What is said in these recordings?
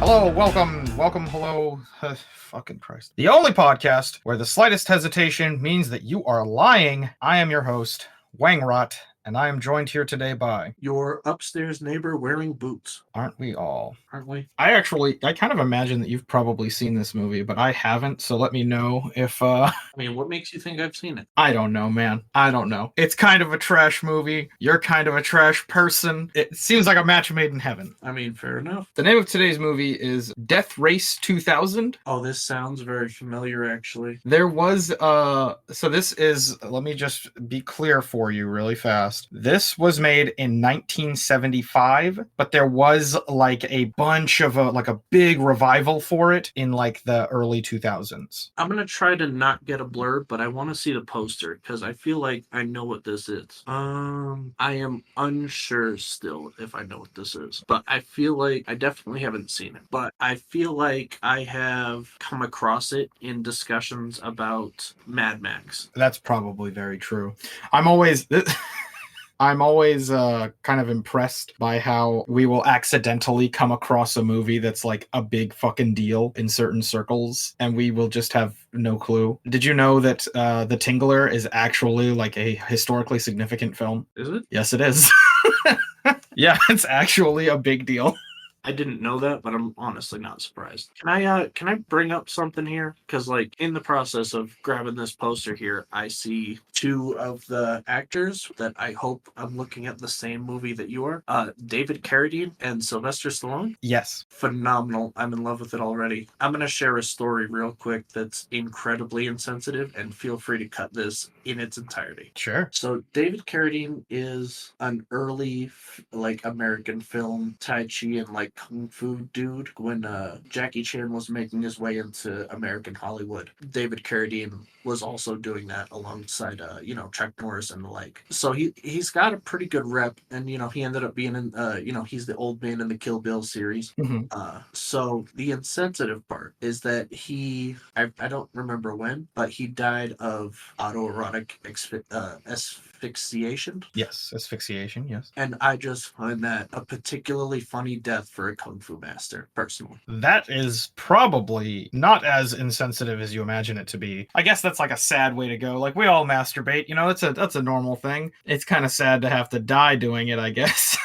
Hello, welcome, hello, fucking Christ. The only podcast where the slightest hesitation means that you are lying. I am your host, Wangrot, and I am joined here today by... your upstairs neighbor wearing boots. Aren't we all? Aren't we? I kind of imagine that you've probably seen this movie, but I haven't, so let me know if, I mean, what makes you think I've seen it? I don't know, man. I don't know. It's kind of a trash movie. You're kind of a trash person. It seems like a match made in heaven. I mean, fair enough. The name of today's movie is Death Race 2000. Oh, this sounds very familiar, actually. There was, so this is, let me just be clear for you really fast. This was made in 1975, but there was like a bunch of a big revival for it in like the early 2000s. I'm gonna try to not get a blurb, but I want to see the poster because I feel like I know what this is. I am unsure still if I know what this is, but I feel like I definitely haven't seen it. But I feel like I have come across it in discussions about Mad Max. That's probably very true. I'm always kind of impressed by how we will accidentally come across a movie that's like a big fucking deal in certain circles, and we will just have no clue. Did you know that The Tingler is actually like a historically significant film? Is it? Yes, it is. Yeah, it's actually a big deal. I didn't know that, but I'm honestly not surprised. Can I bring up something here? Because like in the process of grabbing this poster here, I see two of the actors that I hope I'm looking at the same movie that you are. David Carradine and Sylvester Stallone. Yes. Phenomenal. I'm in love with it already. I'm going to share a story real quick that's incredibly insensitive, and feel free to cut this in its entirety. Sure. So David Carradine is an early like American film Tai Chi and like kung fu dude when Jackie Chan was making his way into American Hollywood. David Carradine was also doing that alongside Chuck Norris and the like. So he's got a pretty good rep, and he ended up being in he's the old man in the Kill Bill series. Mm-hmm. So the insensitive part is that I don't remember when, but he died of autoerotic asphyxiation. Yes, asphyxiation, yes. And I just find that a particularly funny death for a kung fu master, personally. That is probably not as insensitive as you imagine it to be. I guess that's like a sad way to go. Like, we all masturbate, that's a normal thing. It's kind of sad to have to die doing it, I guess.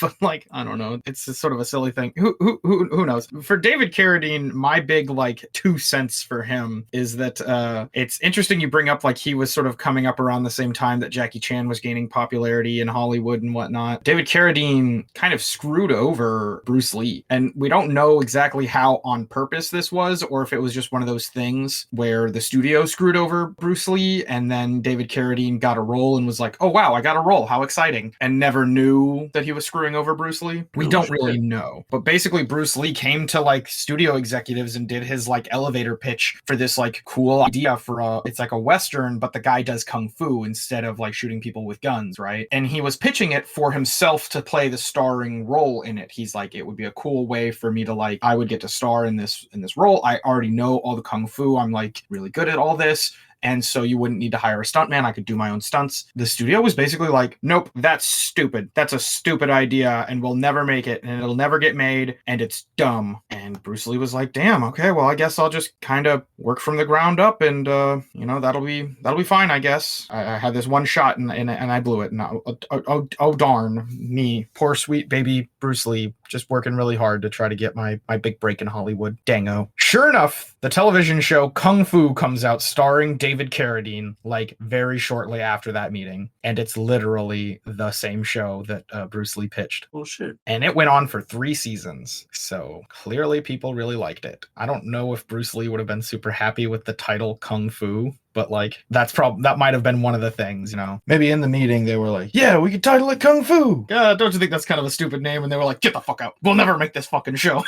But like, I don't know, it's just sort of a silly thing. Who knows? For David Carradine, my big like 2 cents for him is that it's interesting you bring up like he was sort of coming up around the same time that Jackie Chan was gaining popularity in Hollywood and whatnot. David Carradine kind of screwed over Bruce Lee, and we don't know exactly how on purpose this was, or if it was just one of those things where the studio screwed over Bruce Lee, and then David Carradine got a role and was like, oh wow, I got a role, how exciting, and never knew that he was screwing over Bruce Lee. We don't really know. But basically Bruce Lee came to like studio executives and did his like elevator pitch for this like cool idea for it's like a Western, but the guy does kung fu instead of like shooting people with guns, right? And he was pitching it for himself to play the starring role in it. He's like, it would be a cool way for me to like, I would get to star in this role. I already know all the kung fu. I'm like really good at all this. And so you wouldn't need to hire a stuntman. I could do my own stunts. The studio was basically like, nope, that's stupid. That's a stupid idea, and we'll never make it, and it'll never get made, and it's dumb. And Bruce Lee was like, damn, okay, well, I guess I'll just kind of work from the ground up, and that'll be fine, I guess. I had this one shot, and I blew it. And oh darn me, poor sweet baby Bruce Lee, just working really hard to try to get my big break in Hollywood. Dango. Sure enough, the television show Kung Fu comes out starring David Carradine like very shortly after that meeting, and it's literally the same show that Bruce Lee pitched. Oh shit. And it went on for 3 seasons, so clearly people really liked it. I don't know if Bruce Lee would have been super happy with the title Kung Fu, but like that might have been one of the things, maybe in the meeting they were like, yeah, we could title it Kung Fu. Don't you think that's kind of a stupid name? And they were like, get the fuck out, we'll never make this fucking show.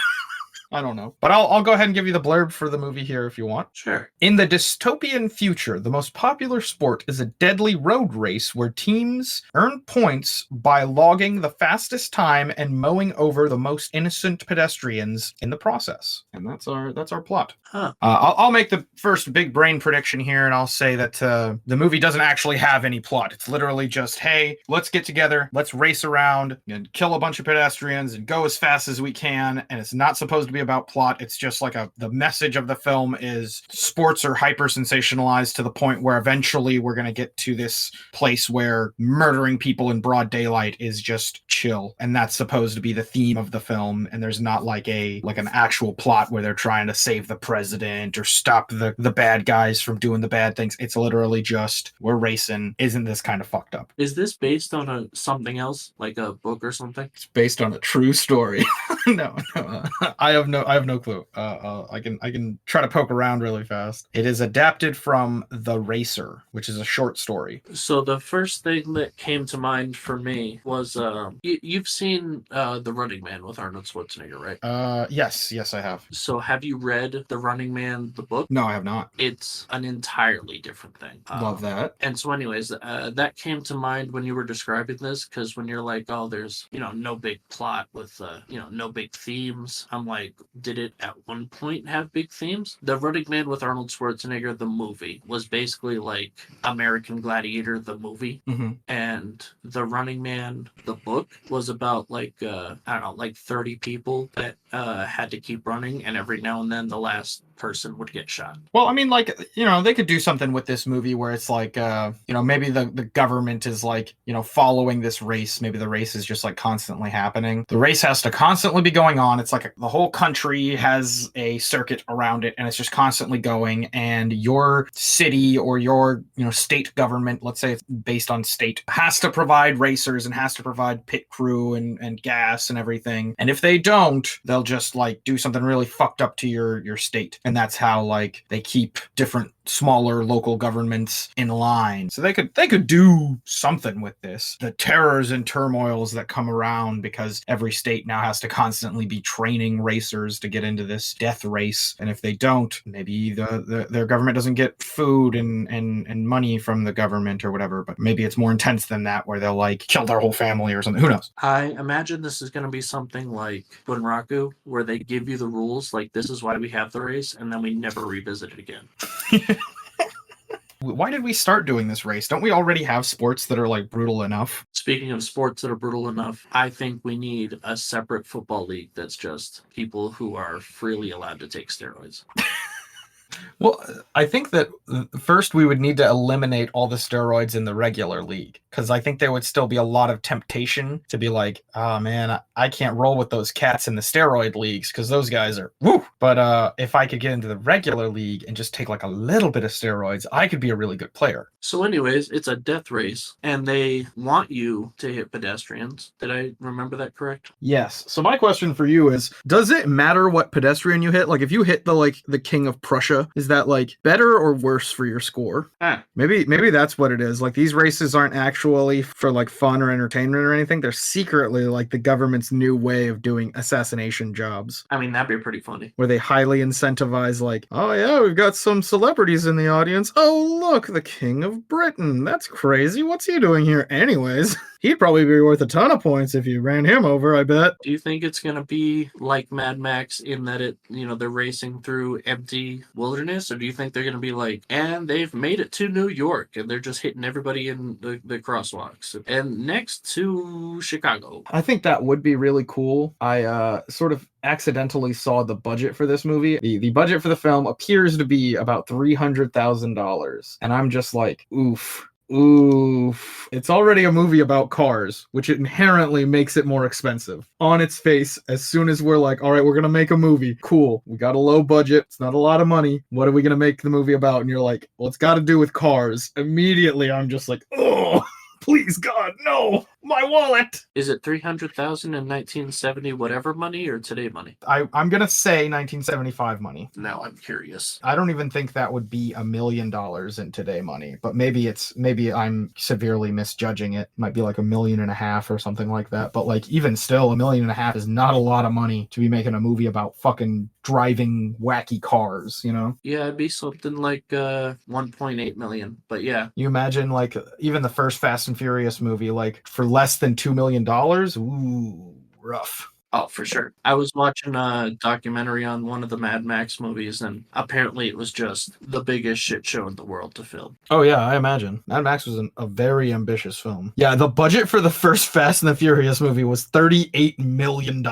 I don't know. But I'll go ahead and give you the blurb for the movie here if you want. Sure. In the dystopian future, the most popular sport is a deadly road race where teams earn points by logging the fastest time and mowing over the most innocent pedestrians in the process. And that's our plot. Huh. I'll make the first big brain prediction here, and I'll say that the movie doesn't actually have any plot. It's literally just, hey, let's get together, let's race around and kill a bunch of pedestrians and go as fast as we can. And it's not supposed to be about plot. It's just like the message of the film is sports are hyper sensationalized to the point where eventually we're going to get to this place where murdering people in broad daylight is just chill. And that's supposed to be the theme of the film. And there's not like an actual plot where they're trying to save the president or stop the bad guys from doing the bad things. It's literally just, we're racing. Isn't this kind of fucked up? Is this based on something else, like a book or something? It's based on a true story. No, I have no clue. I can try to poke around really fast. It is adapted from The Racer, which is a short story. So the first thing that came to mind for me was you've seen The Running Man with Arnold Schwarzenegger, right? Yes, I have. So have you read The Running Man, the book? No, I have not. It's an entirely different thing. Love that. And so anyways, that came to mind when you were describing this, because when you're like, oh, there's, no big plot with, no big themes. I'm like, did it at one point have big themes? The Running Man with Arnold Schwarzenegger, the movie, was basically like American Gladiator, the movie. Mm-hmm. And The Running Man, the book, was about like 30 people that had to keep running, and every now and then the last person would get shot. Well, I mean, they could do something with this movie where it's like, maybe the government is like, following this race. Maybe the race is just like constantly happening. The race has to constantly be going on. It's like the whole country has a circuit around it, and it's just constantly going. And your city or your, state government, let's say it's based on state, has to provide racers and has to provide pit crew and gas and everything. And if they don't, they'll just like do something really fucked up to your state. And that's how like they keep different smaller local governments in line. So they could do something with this. The terrors and turmoils that come around because every state now has to constantly be training racers to get into this death race. And if they don't, maybe their government doesn't get food and money from the government or whatever. But maybe it's more intense than that, where they'll like kill their whole family or something. Who knows? I imagine this is going to be something like Bunraku, where they give you the rules, like this is why we have the race, and then we never revisit it again. Why did we start doing this race? Don't we already have sports that are like brutal enough? Speaking of sports that are brutal enough, I think we need a separate football league that's just people who are freely allowed to take steroids. Well, I think that first we would need to eliminate all the steroids in the regular league, because I think there would still be a lot of temptation to be like, oh man, I can't roll with those cats in the steroid leagues because those guys are woo. But if I could get into the regular league and just take like a little bit of steroids, I could be a really good player. So anyways, it's a death race and they want you to hit pedestrians. Did I remember that correct? Yes. So my question for you is, does it matter what pedestrian you hit? Like if you hit the King of Prussia, is that like better or worse for your score? Maybe that's what it is. Like these races aren't actually for like fun or entertainment or anything. They're secretly like the government's new way of doing assassination jobs. I mean, that'd be pretty funny. Where they highly incentivize like, oh yeah, we've got some celebrities in the audience. Oh look, the King of Britain. That's crazy. What's he doing here anyways? He'd probably be worth a ton of points if you ran him over, I bet. Do you think it's going to be like Mad Max in that they're racing through empty wilderness? Or do you think they're going to be like, and they've made it to New York and they're just hitting everybody in the crosswalks? And next to Chicago. I think that would be really cool. I sort of accidentally saw the budget for this movie. The budget for the film appears to be about $300,000. And I'm just like, oof. It's already a movie about cars, which inherently makes it more expensive. On its face, as soon as we're like, all right, we're going to make a movie. Cool. We got a low budget. It's not a lot of money. What are we going to make the movie about? And you're like, well, it's got to do with cars. Immediately, I'm just like, oh, please, God, no. My wallet! Is it 300,000 in 1970 whatever money or today money? I'm gonna say 1975 money. Now I'm curious. I don't even think that would be $1 million in today money, but maybe I'm severely misjudging it. Might be like $1.5 million or something like that. But like even still, $1.5 million is not a lot of money to be making a movie about fucking driving wacky cars, you know? Yeah, it'd be something like 1.8 million. But yeah. You imagine like even the first Fast and Furious movie, like for less than $2 million? Ooh, rough. Oh, for sure. I was watching a documentary on one of the Mad Max movies, and apparently it was just the biggest shit show in the world to film. Oh yeah, I imagine. Mad Max was a very ambitious film. Yeah, the budget for the first Fast and the Furious movie was $38 million.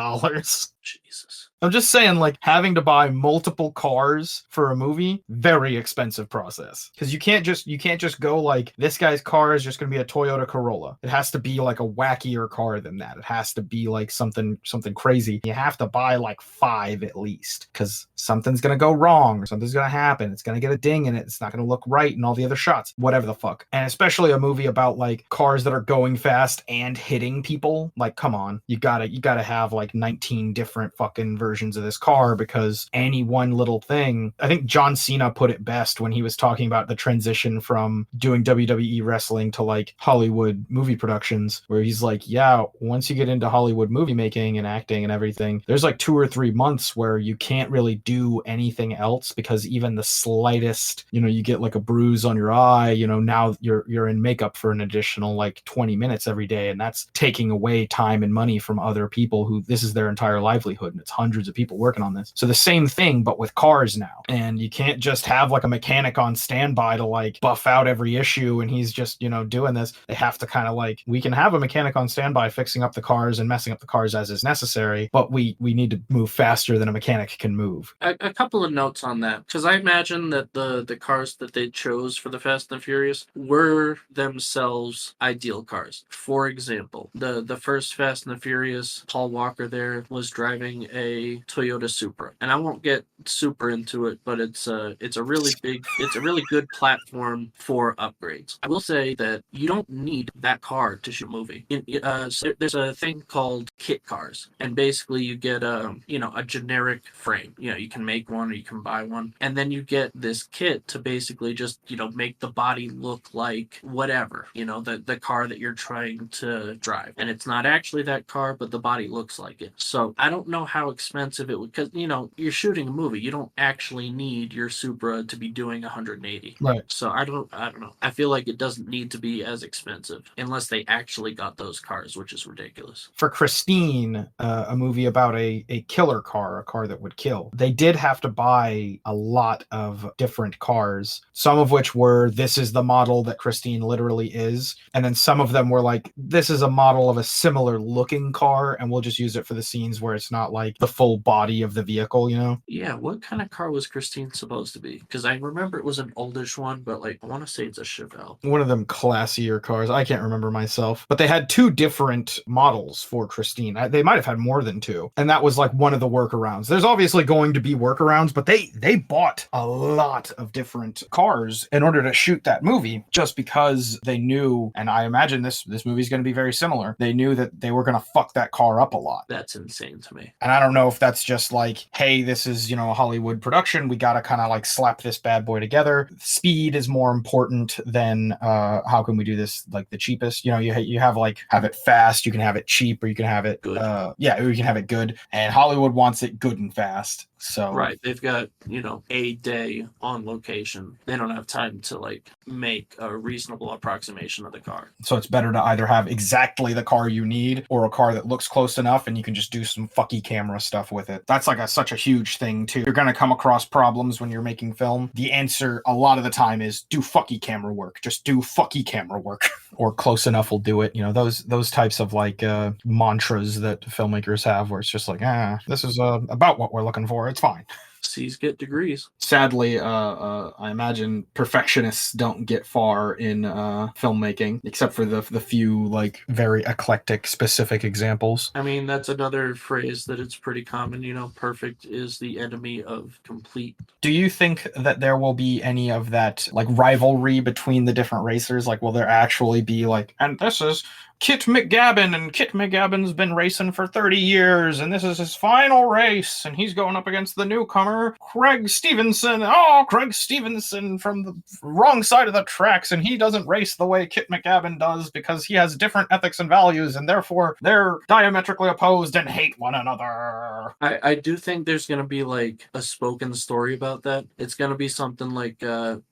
Jesus. I'm just saying, like, having to buy multiple cars for a movie, very expensive process. Because you can't just go like, this guy's car is just gonna be a Toyota Corolla. It has to be like a wackier car than that. It has to be like something crazy. You have to buy like 5 at least. Because something's gonna go wrong or something's gonna happen. It's gonna get a ding in it. It's not gonna look right in all the other shots. Whatever the fuck. And especially a movie about like cars that are going fast and hitting people. Like, come on. You gotta have like 19 different fucking versions of this car, because any one little thing, I think John Cena put it best when he was talking about the transition from doing WWE wrestling to like Hollywood movie productions, where he's like, yeah, once you get into Hollywood movie making and acting and everything, there's like 2 or 3 months where you can't really do anything else, because even the slightest, you get like a bruise on your eye, now you're in makeup for an additional like 20 minutes every day, and that's taking away time and money from other people who this is their entire livelihood, and it's hundreds of people working on this. So the same thing, but with cars now. And you can't just have like a mechanic on standby to like buff out every issue and he's just, doing this. They have to kind of like, we can have a mechanic on standby fixing up the cars and messing up the cars as is necessary, but we need to move faster than a mechanic can move. A couple of notes on that, because I imagine that the cars that they chose for the Fast and Furious were themselves ideal cars. For example, the first Fast and the Furious, Paul Walker there was driving a Toyota Supra, and I won't get super into it, but it's a really good platform for upgrades. I will say that you don't need that car to shoot a movie. So there's a thing called kit cars, and basically you get a generic frame. You can make one or you can buy one, and then you get this kit to basically just make the body look like whatever the car that you're trying to drive, and it's not actually that car, but the body looks like it. So I don't know how expensive it would, because you're shooting a movie. You don't actually need your Supra to be doing 180. Right. So I don't know. I feel like it doesn't need to be as expensive unless they actually got those cars, which is ridiculous. For Christine, a movie about a killer car, a car that would kill, they did have to buy a lot of different cars, some of which were, this is the model that Christine literally is, and then some of them were like, this is a model of a similar looking car, and we'll just use it for the scenes where it's not like the full body of the vehicle, Yeah, what kind of car was Christine supposed to be? Because I remember it was an oldish one, but I want to say it's a Chevelle. One of them classier cars. I can't remember myself, but they had 2 different models for Christine. They might have had more than 2, and that was like one of the workarounds. There's obviously going to be workarounds, but they bought a lot of different cars in order to shoot that movie, just because they knew, and I imagine this movie's going to be very similar, they knew that they were going to fuck that car up a lot. That's insane to me. And I don't know if that's just like, hey, this is, a Hollywood production, we gotta kind of like slap this bad boy together. Speed is more important than how can we do this like the cheapest. You have like, have it fast, you can have it cheap, or you can have it good. Or you can have it good, and Hollywood wants it good and fast. So right, they've got a day on location. They don't have time to like make a reasonable approximation of the car. So it's better to either have exactly the car you need, or a car that looks close enough and you can just do some fucky camera stuff with it. That's like such a huge thing too. You're gonna come across problems when you're making film. The answer a lot of the time is do fucky camera work. Just do fucky camera work. Or close enough will do it. Those types of like mantras that filmmakers have, where it's just like, this is about what we're looking for. It's fine. C's get degrees. Sadly, I imagine perfectionists don't get far in filmmaking, except for the few like very eclectic specific examples. I mean, that's another phrase that it's pretty common. Perfect is the enemy of complete. Do you think that there will be any of that like rivalry between the different racers? Like, will there actually be like, and this is Kit McGabbin, and Kit McGabbin's been racing for 30 years, and this is his final race, and he's going up against the newcomer, Craig Stevenson. Oh, Craig Stevenson from the wrong side of the tracks, and he doesn't race the way Kit McGabbin does because he has different ethics and values, and therefore they're diametrically opposed and hate one another. I do think there's going to be like a spoken story about that. It's going to be something like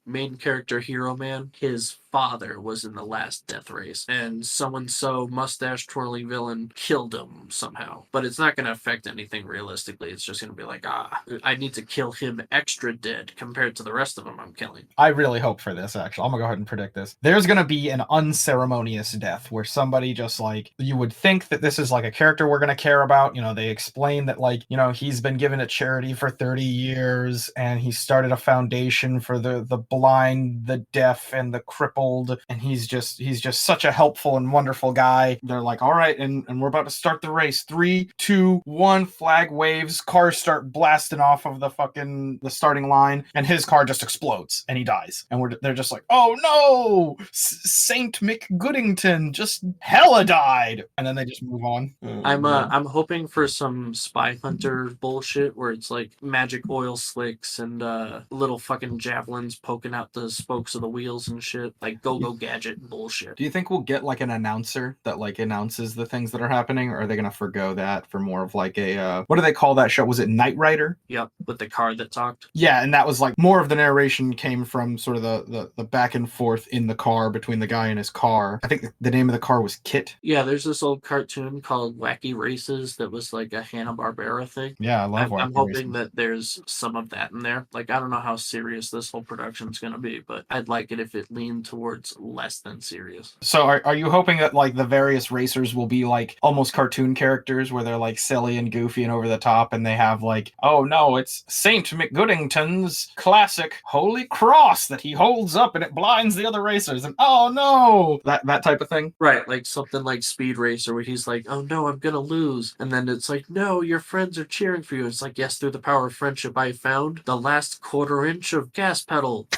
main character Hero Man. His father was in the last death race, and so mustache twirling villain killed him somehow. But it's not going to affect anything realistically. It's just going to be like, I need to kill him extra dead compared to the rest of them I'm killing. I really hope for this, actually. I'm going to go ahead and predict this. There's going to be an unceremonious death where somebody just like, you would think that this is like a character we're going to care about. You know, they explain that like, you know, he's been given a charity for 30 years and he started a foundation for the blind, the deaf, and the crippled, and he's just such a helpful and wonderful guy. They're like, all right, and we're about to start the race. 3, 2, 1, flag waves, cars start blasting off of the starting line, and his car just explodes and he dies. And they're just like, oh no, Saint McGoodington just hella died, and then they just move on. I'm hoping for some Spy Hunter bullshit where it's like magic oil slicks and little fucking javelins poking out the spokes of the wheels and shit, like go gadget bullshit. Do you think we'll get like an announcer that like announces the things that are happening, or are they gonna forgo that for more of like a what do they call that show? Was it Knight Rider? Yep, with the car that talked. Yeah, and that was like more of the narration came from sort of the back and forth in the car between the guy and his car. I think the name of the car was Kit. Yeah, there's this old cartoon called Wacky Races that was like a Hanna-Barbera thing. Yeah, I love Wacky I'm hoping Races. that there's some of that in there. Like, I don't know how serious this whole production's gonna be, but I'd like it if it leaned towards less than serious. So are you hoping that like the various racers will be like almost cartoon characters where they're like silly and goofy and over the top, and they have like, oh no, it's Saint McGoodington's classic Holy Cross that he holds up and it blinds the other racers, and oh no, that type of thing? Right, like something like Speed Racer where he's like, oh no, I'm gonna lose. And then it's like, no, your friends are cheering for you. It's like, yes, through the power of friendship, I found the last quarter-inch of gas pedal.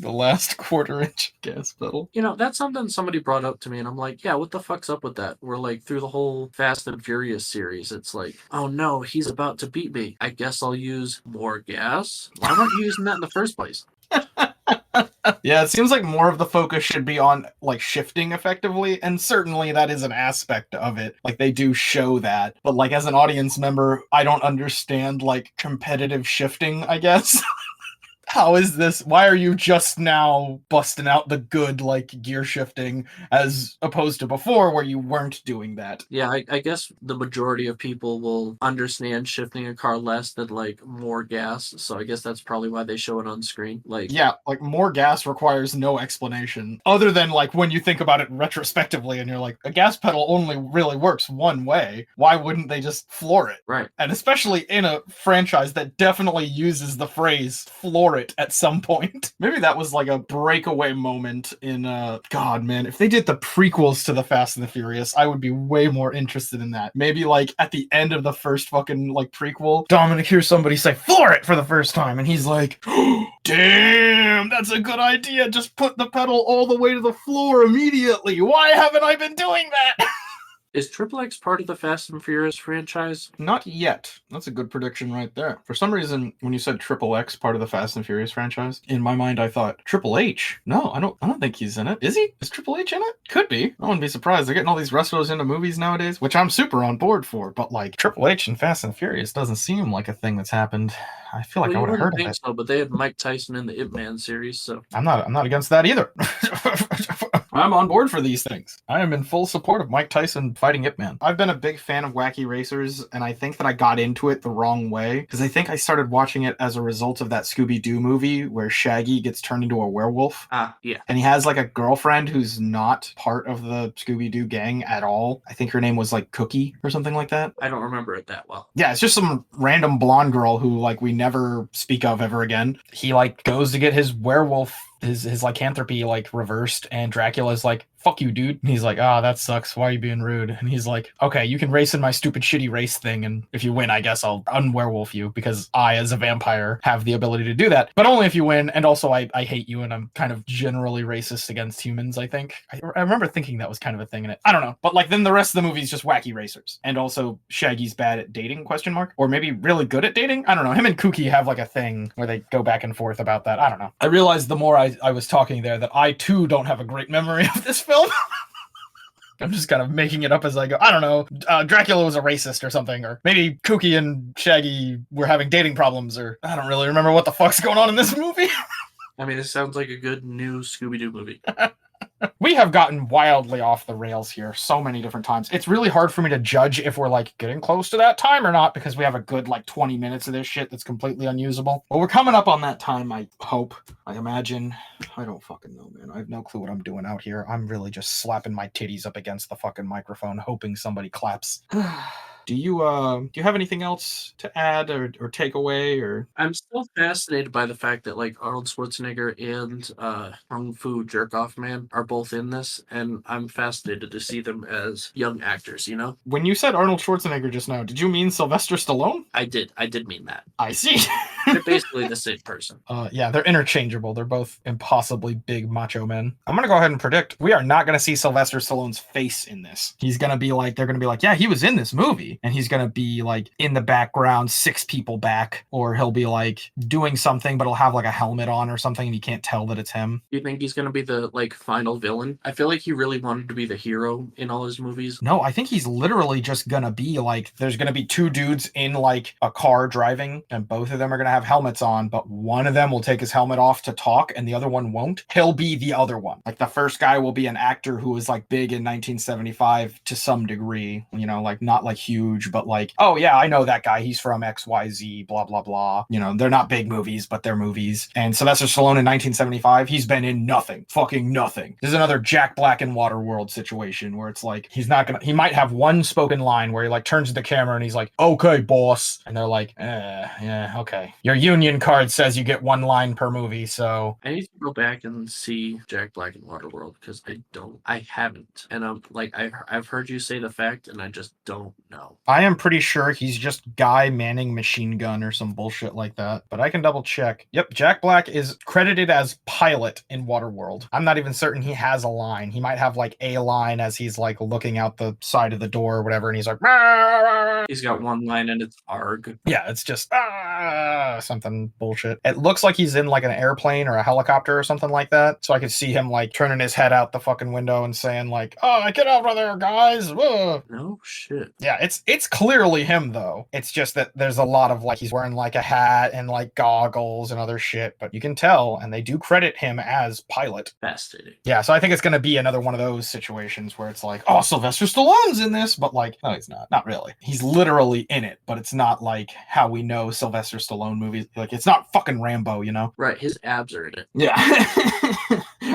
The last quarter-inch gas pedal. You know, that's something somebody brought up to me, and I'm like, yeah, what the fuck's up with that? We're like, through the whole Fast and Furious series, it's like, oh no, he's about to beat me. I guess I'll use more gas? Why weren't you using that in the first place? Yeah, it seems like more of the focus should be on like shifting effectively, and certainly that is an aspect of it. Like they do show that, but like as an audience member, I don't understand like competitive shifting, I guess. How is this? Why are you just now busting out the good, like, gear shifting as opposed to before where you weren't doing that? Yeah, I guess the majority of people will understand shifting a car less than, like, more gas. So I guess that's probably why they show it on screen. Like, yeah, like, more gas requires no explanation. Other than, like, when you think about it retrospectively and you're like, a gas pedal only really works one way. Why wouldn't they just floor it? Right. And especially in a franchise that definitely uses the phrase floor it at some point. Maybe that was like a breakaway moment in God, man, if they did the prequels to the Fast and the Furious, I would be way more interested in that. Maybe like at the end of the first fucking like prequel, Dominic hears somebody say floor it for the first time and he's like, damn, that's a good idea. Just put the pedal all the way to the floor immediately. Why haven't I been doing that? Is Triple X part of the Fast and Furious franchise? Not yet. That's a good prediction right there. For some reason, when you said Triple X part of the Fast and Furious franchise, in my mind I thought Triple H. No, I don't think he's in it. Is he? Is Triple H in it? Could be. I wouldn't be surprised. They're getting all these wrestlers into movies nowadays, which I'm super on board for. But like Triple H and Fast and Furious doesn't seem like a thing that's happened. I feel like I would have heard of it. So, but they had Mike Tyson in the Ip Man series, so I'm not against that either. I'm on board for these things. I am in full support of Mike Tyson fighting Ip Man. I've been a big fan of Wacky Racers, and I think that I got into it the wrong way, because I think I started watching it as a result of that Scooby Doo movie where Shaggy gets turned into a werewolf. Yeah. And he has like a girlfriend who's not part of the Scooby Doo gang at all. I think her name was like Cookie or something like that. I don't remember it that well. Yeah, it's just some random blonde girl who like we never speak of ever again. He like goes to get his werewolf his lycanthropy like reversed, and Dracula's like, fuck you, dude. And he's like, ah, that sucks. Why are you being rude? And he's like, okay, you can race in my stupid shitty race thing, and if you win, I guess I'll unwerewolf you, because I, as a vampire, have the ability to do that. But only if you win, and also I hate you, and I'm kind of generally racist against humans, I think. I remember thinking that was kind of a thing in it. I don't know. But like then the rest of the movie is just wacky racers. And also Shaggy's bad at dating, question mark? Or maybe really good at dating? I don't know. Him and Kooky have like a thing where they go back and forth about that. I don't know. I realized the more I was talking there that I too don't have a great memory of this film. I'm just kind of making it up as I go. I don't know. Dracula was a racist or something, or maybe Kooky and Shaggy were having dating problems, or I don't really remember what the fuck's going on in this movie. I mean, it sounds like a good new Scooby Doo movie. We have gotten wildly off the rails here so many different times. It's really hard for me to judge if we're like getting close to that time or not, because we have a good like 20 minutes of this shit that's completely unusable. But we're coming up on that time, I hope. I imagine. I don't fucking know, man. I have no clue what I'm doing out here. I'm really just slapping my titties up against the fucking microphone, hoping somebody claps. Do you have anything else to add or take away? Or I'm still fascinated by the fact that like Arnold Schwarzenegger and Kung Fu Jerk Off Man are both in this, and I'm fascinated to see them as young actors, you know? When you said Arnold Schwarzenegger just now, did you mean Sylvester Stallone? I did mean that. I see. They're basically the same person. Yeah, they're interchangeable. They're both impossibly big macho men. I'm gonna go ahead and predict we are not gonna see Sylvester Stallone's face in this. He's gonna be like, they're gonna be like, yeah, he was in this movie. And he's gonna be like in the background, 6 people back, or he'll be like doing something, but he'll have like a helmet on or something, and you can't tell that it's him. You think he's gonna be the like final villain? I feel like he really wanted to be the hero in all his movies. No, I think he's literally just gonna be like, there's gonna be 2 dudes in like a car driving, and both of them are gonna have helmets on, but one of them will take his helmet off to talk, and the other one won't. He'll be the other one. Like the first guy will be an actor who was like big in 1975 to some degree, you know, like not like huge, but like, oh yeah, I know that guy. He's from XYZ, blah, blah, blah. You know, they're not big movies, but they're movies. And Sylvester Stallone in 1975, he's been in nothing. Fucking nothing. This is another Jack Black and Waterworld situation where it's like, he might have one spoken line where he like turns to the camera and he's like, okay, boss. And they're like, yeah, okay. Your union card says you get 1 line per movie, so. I need to go back and see Jack Black and Waterworld because I haven't. And I'm like, I've heard you say the fact and I just don't know. I am pretty sure he's just Guy Manning Machine Gun or some bullshit like that, but I can double check. Yep, Jack Black is credited as pilot in Waterworld. I'm not even certain he has a line. He might have like a line as he's like looking out the side of the door or whatever, and he's like, "Rah!" He's got 1 line and it's ARG. Yeah, it's just something bullshit. It looks like he's in like an airplane or a helicopter or something like that, so I could see him like turning his head out the fucking window and saying like, oh, get over there, guys. Whoa. No shit. Yeah, it's clearly him though. It's just that there's a lot of like he's wearing like a hat and like goggles and other shit, but you can tell, and they do credit him as pilot. Fascinating. Yeah, so I think it's gonna be another one of those situations where it's like, oh, Sylvester Stallone's in this, but like, no, he's not really. He's literally in it, but it's not like how we know Sylvester Stallone movies. Like, it's not fucking Rambo, you know? Right, his abs are in it. Yeah.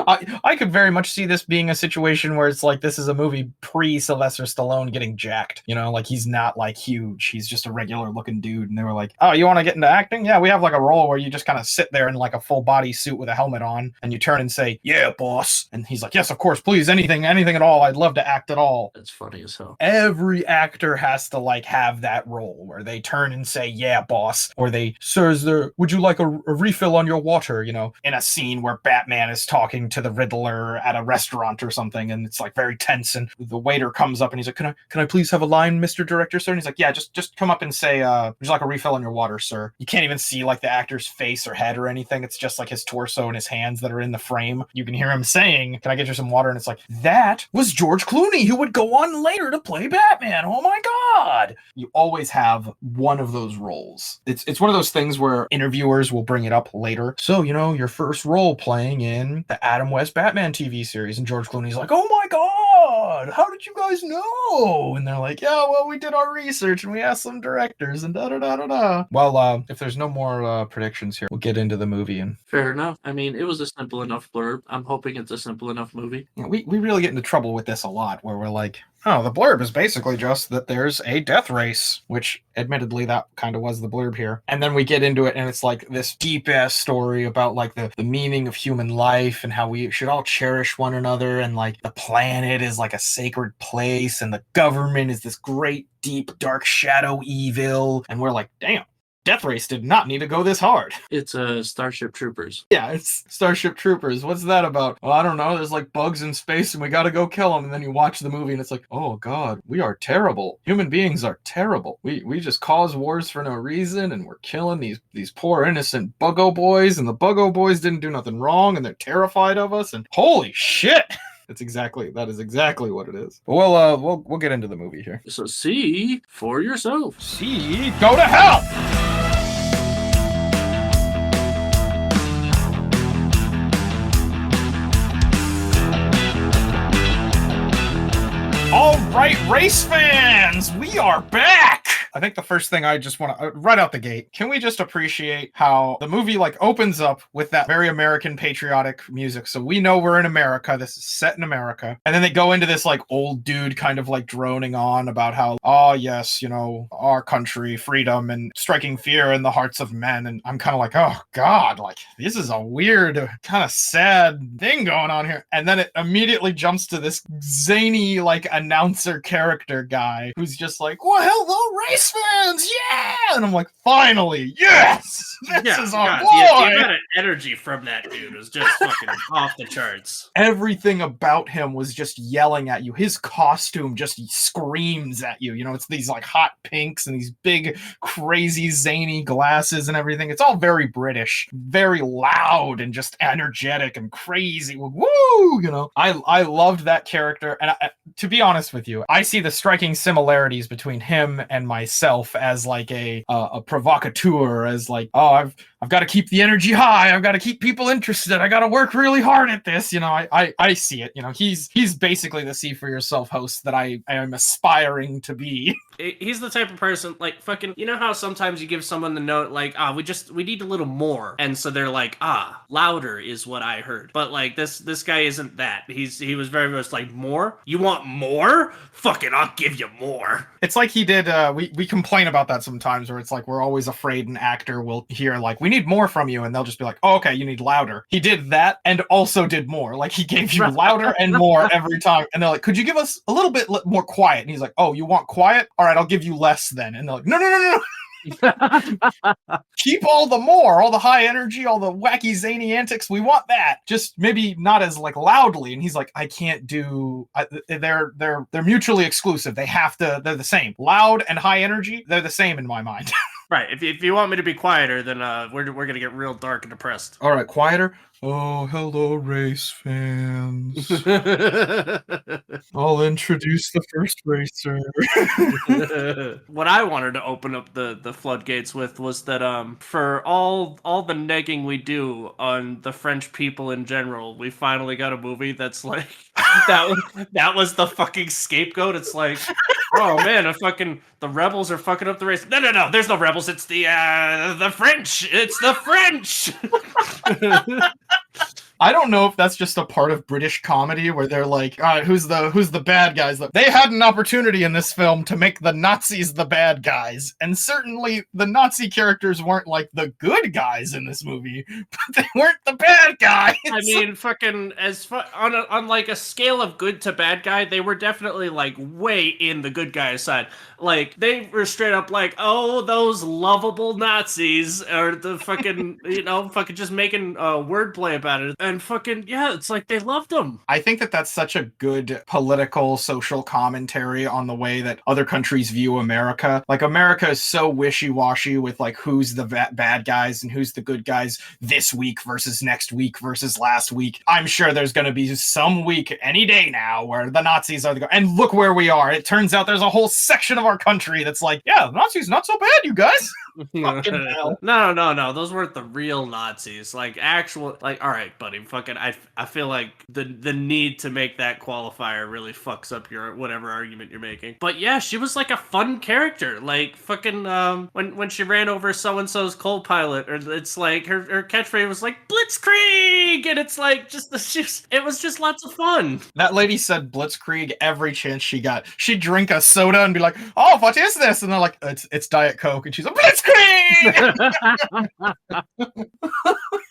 I could very much see this being a situation where it's like this is a movie pre-Sylvester Stallone getting jacked. You know, like he's not like huge. He's just a regular looking dude. And they were like, oh, you want to get into acting? Yeah, we have like a role where you just kind of sit there in like a full body suit with a helmet on and you turn and say, yeah, boss. And he's like, yes, of course, please, anything at all. I'd love to act at all. That's funny as hell. Every actor has to like have that role where they turn and say, yeah, boss. Or they, sir, would you like a refill on your water? You know, in a scene where Batman is talking to the Riddler at a restaurant or something, and it's like very tense, and the waiter comes up and he's like, can I please have a line, Mr. Director, sir? And he's like, yeah, just come up and say, would you like a refill on your water, sir? You can't even see like the actor's face or head or anything. It's just like his torso and his hands that are in the frame. You can hear him saying, can I get you some water? And it's like, that was George Clooney, who would go on later to play Batman. Oh my God. You always have one of those roles. It's one of those things where interviewers will bring it up later. So, you know, your first role playing in the Adam West Batman TV series, and George Clooney's like, oh my God, how did you guys know? And they're like, yeah, well, we did our research and we asked some directors and da-da-da-da-da. Well, if there's no more predictions here, we'll get into the movie. And fair enough. I mean, it was a simple enough blurb. I'm hoping it's a simple enough movie. we really get into trouble with this a lot, where we're like, Oh, the blurb is basically just that there's a death race, which admittedly that kind of was the blurb here. And then we get into it and it's like this deep ass story about like the meaning of human life and how we should all cherish one another, and like the planet is like a sacred place and the government is this great deep dark shadow evil, and we're like, damn, Death Race did not need to go this hard. It's Starship Troopers. Yeah, it's Starship Troopers. What's that about? Well, I don't know. There's like bugs in space and we gotta go kill them. And then you watch the movie and it's like, oh god, we are terrible. Human beings are terrible. We just cause wars for no reason and we're killing these poor innocent buggo boys, and the buggo boys didn't do nothing wrong and they're terrified of us, and holy shit. That is exactly what it is. But we'll get into the movie here. So see for yourself. See, go to hell! All right, race fans, we are back! I think the first thing I just want to, right out the gate, can we just appreciate how the movie like opens up with that very American patriotic music? So we know we're in America, this is set in America. And then they go into this like old dude kind of like droning on about how, oh yes, you know, our country, freedom, and striking fear in the hearts of men. And I'm kind of like, oh God, like this is a weird, kind of sad thing going on here. And then it immediately jumps to this zany like announcer character guy who's just like, well, hello, race fans, yeah! And I'm like, finally, yes! This is our boy! The amount of energy from that dude was just fucking off the charts. Everything about him was just yelling at you. His costume just screams at you. You know, it's these like hot pinks and these big, crazy, zany glasses and everything. It's all very British, very loud and just energetic and crazy. Woo! You know, I loved that character. And to be honest with you, I see the striking similarities between him and myself as like a provocateur, as like, oh, I've got to keep the energy high. I've got to keep people interested. I got to work really hard at this. You know, I see it. You know, he's basically the see for yourself host that I am aspiring to be. He's the type of person, like, fucking, you know how sometimes you give someone the note, like, we need a little more. And so they're like, louder is what I heard. But, like, this guy isn't that. He was very much like, more? You want more? Fucking, I'll give you more. It's like he did, we complain about that sometimes, where it's like, we're always afraid an actor will hear, like, we need more from you, and they'll just be like, oh, okay, you need louder. He did that, and also did more. Like, he gave you louder and more every time. And they're like, could you give us a little bit more quiet? And he's like, oh, you want quiet? All right, I'll give you less then. And they're like, no. Keep all the high energy, all the wacky zany antics. We want that. Just maybe not as like loudly. And he's like, I can't do. They're mutually exclusive. They're the same. Loud and high energy. They're the same in my mind. Right. If you want me to be quieter, then we're gonna get real dark and depressed. All right, quieter. Oh, hello, race fans. I'll introduce the first racer. What I wanted to open up the floodgates with was that for all the negging we do on the French people in general, we finally got a movie that's like that was the fucking scapegoat. It's like, oh man, the rebels are fucking up the race. No, there's no rebels. It's the French. It's the French. I don't know if that's just a part of British comedy where they're like, all right, who's the bad guys? They had an opportunity in this film to make the Nazis the bad guys. And certainly the Nazi characters weren't like the good guys in this movie, but they weren't the bad guys. I mean, fucking on like a scale of good to bad guy, they were definitely like way in the good guy side. Like they were straight up like, oh, those lovable Nazis, or the fucking, fucking just making wordplay about it. And fucking, yeah, it's like they loved them. I think that's such a good political, social commentary on the way that other countries view America. Like, America is so wishy-washy with, like, who's the bad guys and who's the good guys this week versus next week versus last week. I'm sure there's going to be some week, any day now, where the Nazis are the and look where we are. It turns out there's a whole section of our country that's like, yeah, the Nazis not so bad, you guys. Fucking hell. No. Those weren't the real Nazis. Like actual, like all right, buddy. Fucking, I feel like the need to make that qualifier really fucks up your whatever argument you're making. But yeah, she was like a fun character. Like fucking when she ran over so and so's co-pilot, or it's like her catchphrase was like Blitzkrieg, and it's like it was just lots of fun. That lady said Blitzkrieg every chance she got. She'd drink a soda and be like, "Oh, what is this?" And they're like, "It's Diet Coke," and she's like, "Blitzkrieg!"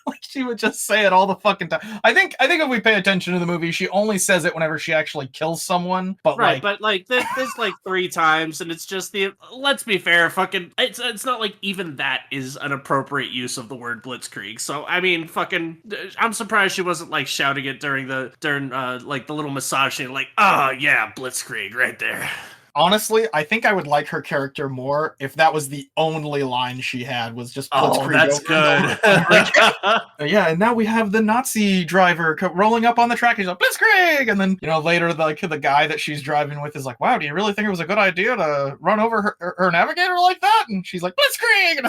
Like, she would just say it all the fucking time. I think if we pay attention to the movie, she only says it whenever she actually kills someone. But right, but like there's like 3 times, and it's just let's be fair, fucking it's not like even that is an appropriate use of the word Blitzkrieg. So I mean, fucking, I'm surprised she wasn't like shouting it during like the little massage scene, like, oh yeah, Blitzkrieg right there. honestly, I think I would like her character more if that was the only line she had, was just Oh, Blitzkrieg. that's good. Yeah, and now we have the Nazi driver rolling up on the track. He's like, Blitzkrieg! And then, later, the guy that she's driving with is like, wow, do you really think it was a good idea to run over her navigator like that? And she's like, Blitzkrieg! And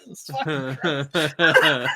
it's like,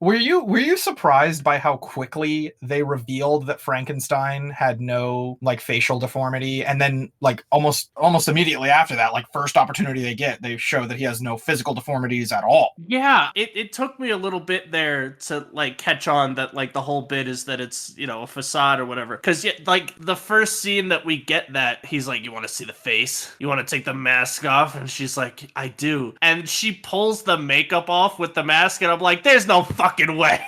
Were you surprised by how quickly they revealed that Frankenstein had no, like, facial deformity? And then, like, almost immediately after that, like, first opportunity they get, they show that he has no physical deformities at all. Yeah, it took me a little bit there to like catch on that like the whole bit is that it's, a facade or whatever. Because like the first scene that we get that, he's like, you want to see the face? You want to take the mask off? And she's like, I do. And she pulls the makeup off with the mask, and I'm like, there's no fucking way.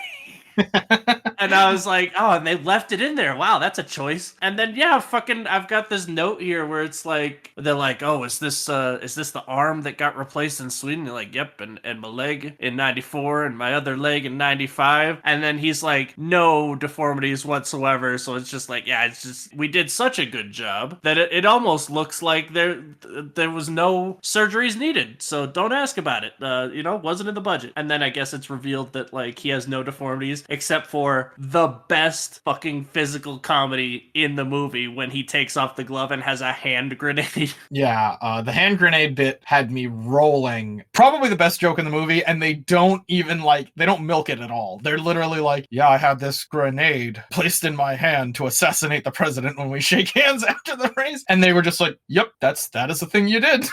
And I was like, oh, and they left it in there. Wow, that's a choice. And then yeah, fucking, I've got this note here where it's like, they're like, oh, is this the arm that got replaced in Sweden? They're like, yep, and my leg in 94 and my other leg in 95. And then he's like, no deformities whatsoever. So it's just like, yeah, it's just, we did such a good job that it almost looks like there was no surgeries needed. So don't ask about it. Wasn't in the budget. And then I guess it's revealed that like he has no deformities except for the best fucking physical comedy in the movie when he takes off the glove and has a hand grenade. Yeah, the hand grenade bit had me rolling. Probably the best joke in the movie, and they don't even they don't milk it at all. They're literally like, yeah, I had this grenade placed in my hand to assassinate the president when we shake hands after the race. And they were just like, yep, that is the thing you did.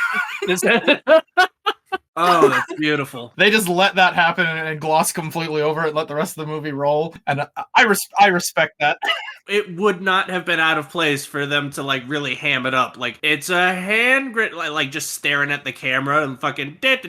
Oh, that's beautiful. They just let that happen and gloss completely over it, let the rest of the movie roll. And I respect that. It would not have been out of place for them to like really ham it up. Like, it's a hand grenade, like just staring at the camera and fucking beep.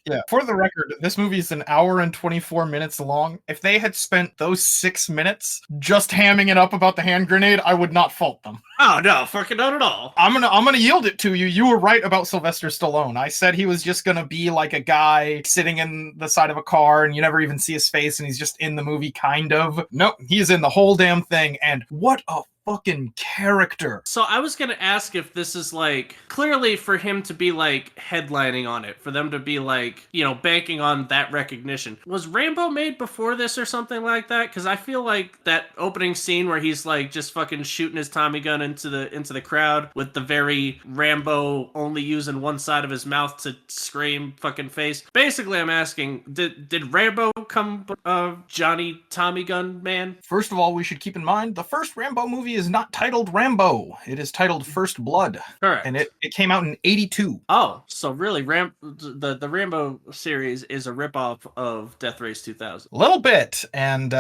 Yeah. For the record, this movie is an hour and 24 minutes long. If they had spent those 6 minutes just hamming it up about the hand grenade, I would not fault them. Oh no, fucking not at all. I'm gonna yield it to you. You were right about Sylvester Stallone. I said he was just gonna be like a guy sitting in the side of a car and you never even see his face and he's just in the movie, kind of. Nope, he's in the whole damn thing, and what a fucking character. So I was gonna ask if this is like clearly for him to be like headlining on it, for them to be like, banking on that recognition. Was Rambo made before this or something like that? Because I feel like that opening scene where he's like just fucking shooting his Tommy gun into the crowd with the very Rambo only using one side of his mouth to scream fucking face. Basically, I'm asking, did Rambo come Johnny Tommy Gun Man? First of all, we should keep in mind the first Rambo movie is not titled Rambo. It is titled First Blood. Correct. And it came out in 1982. Oh, so really the Rambo series is a ripoff of Death Race 2000. A little bit. And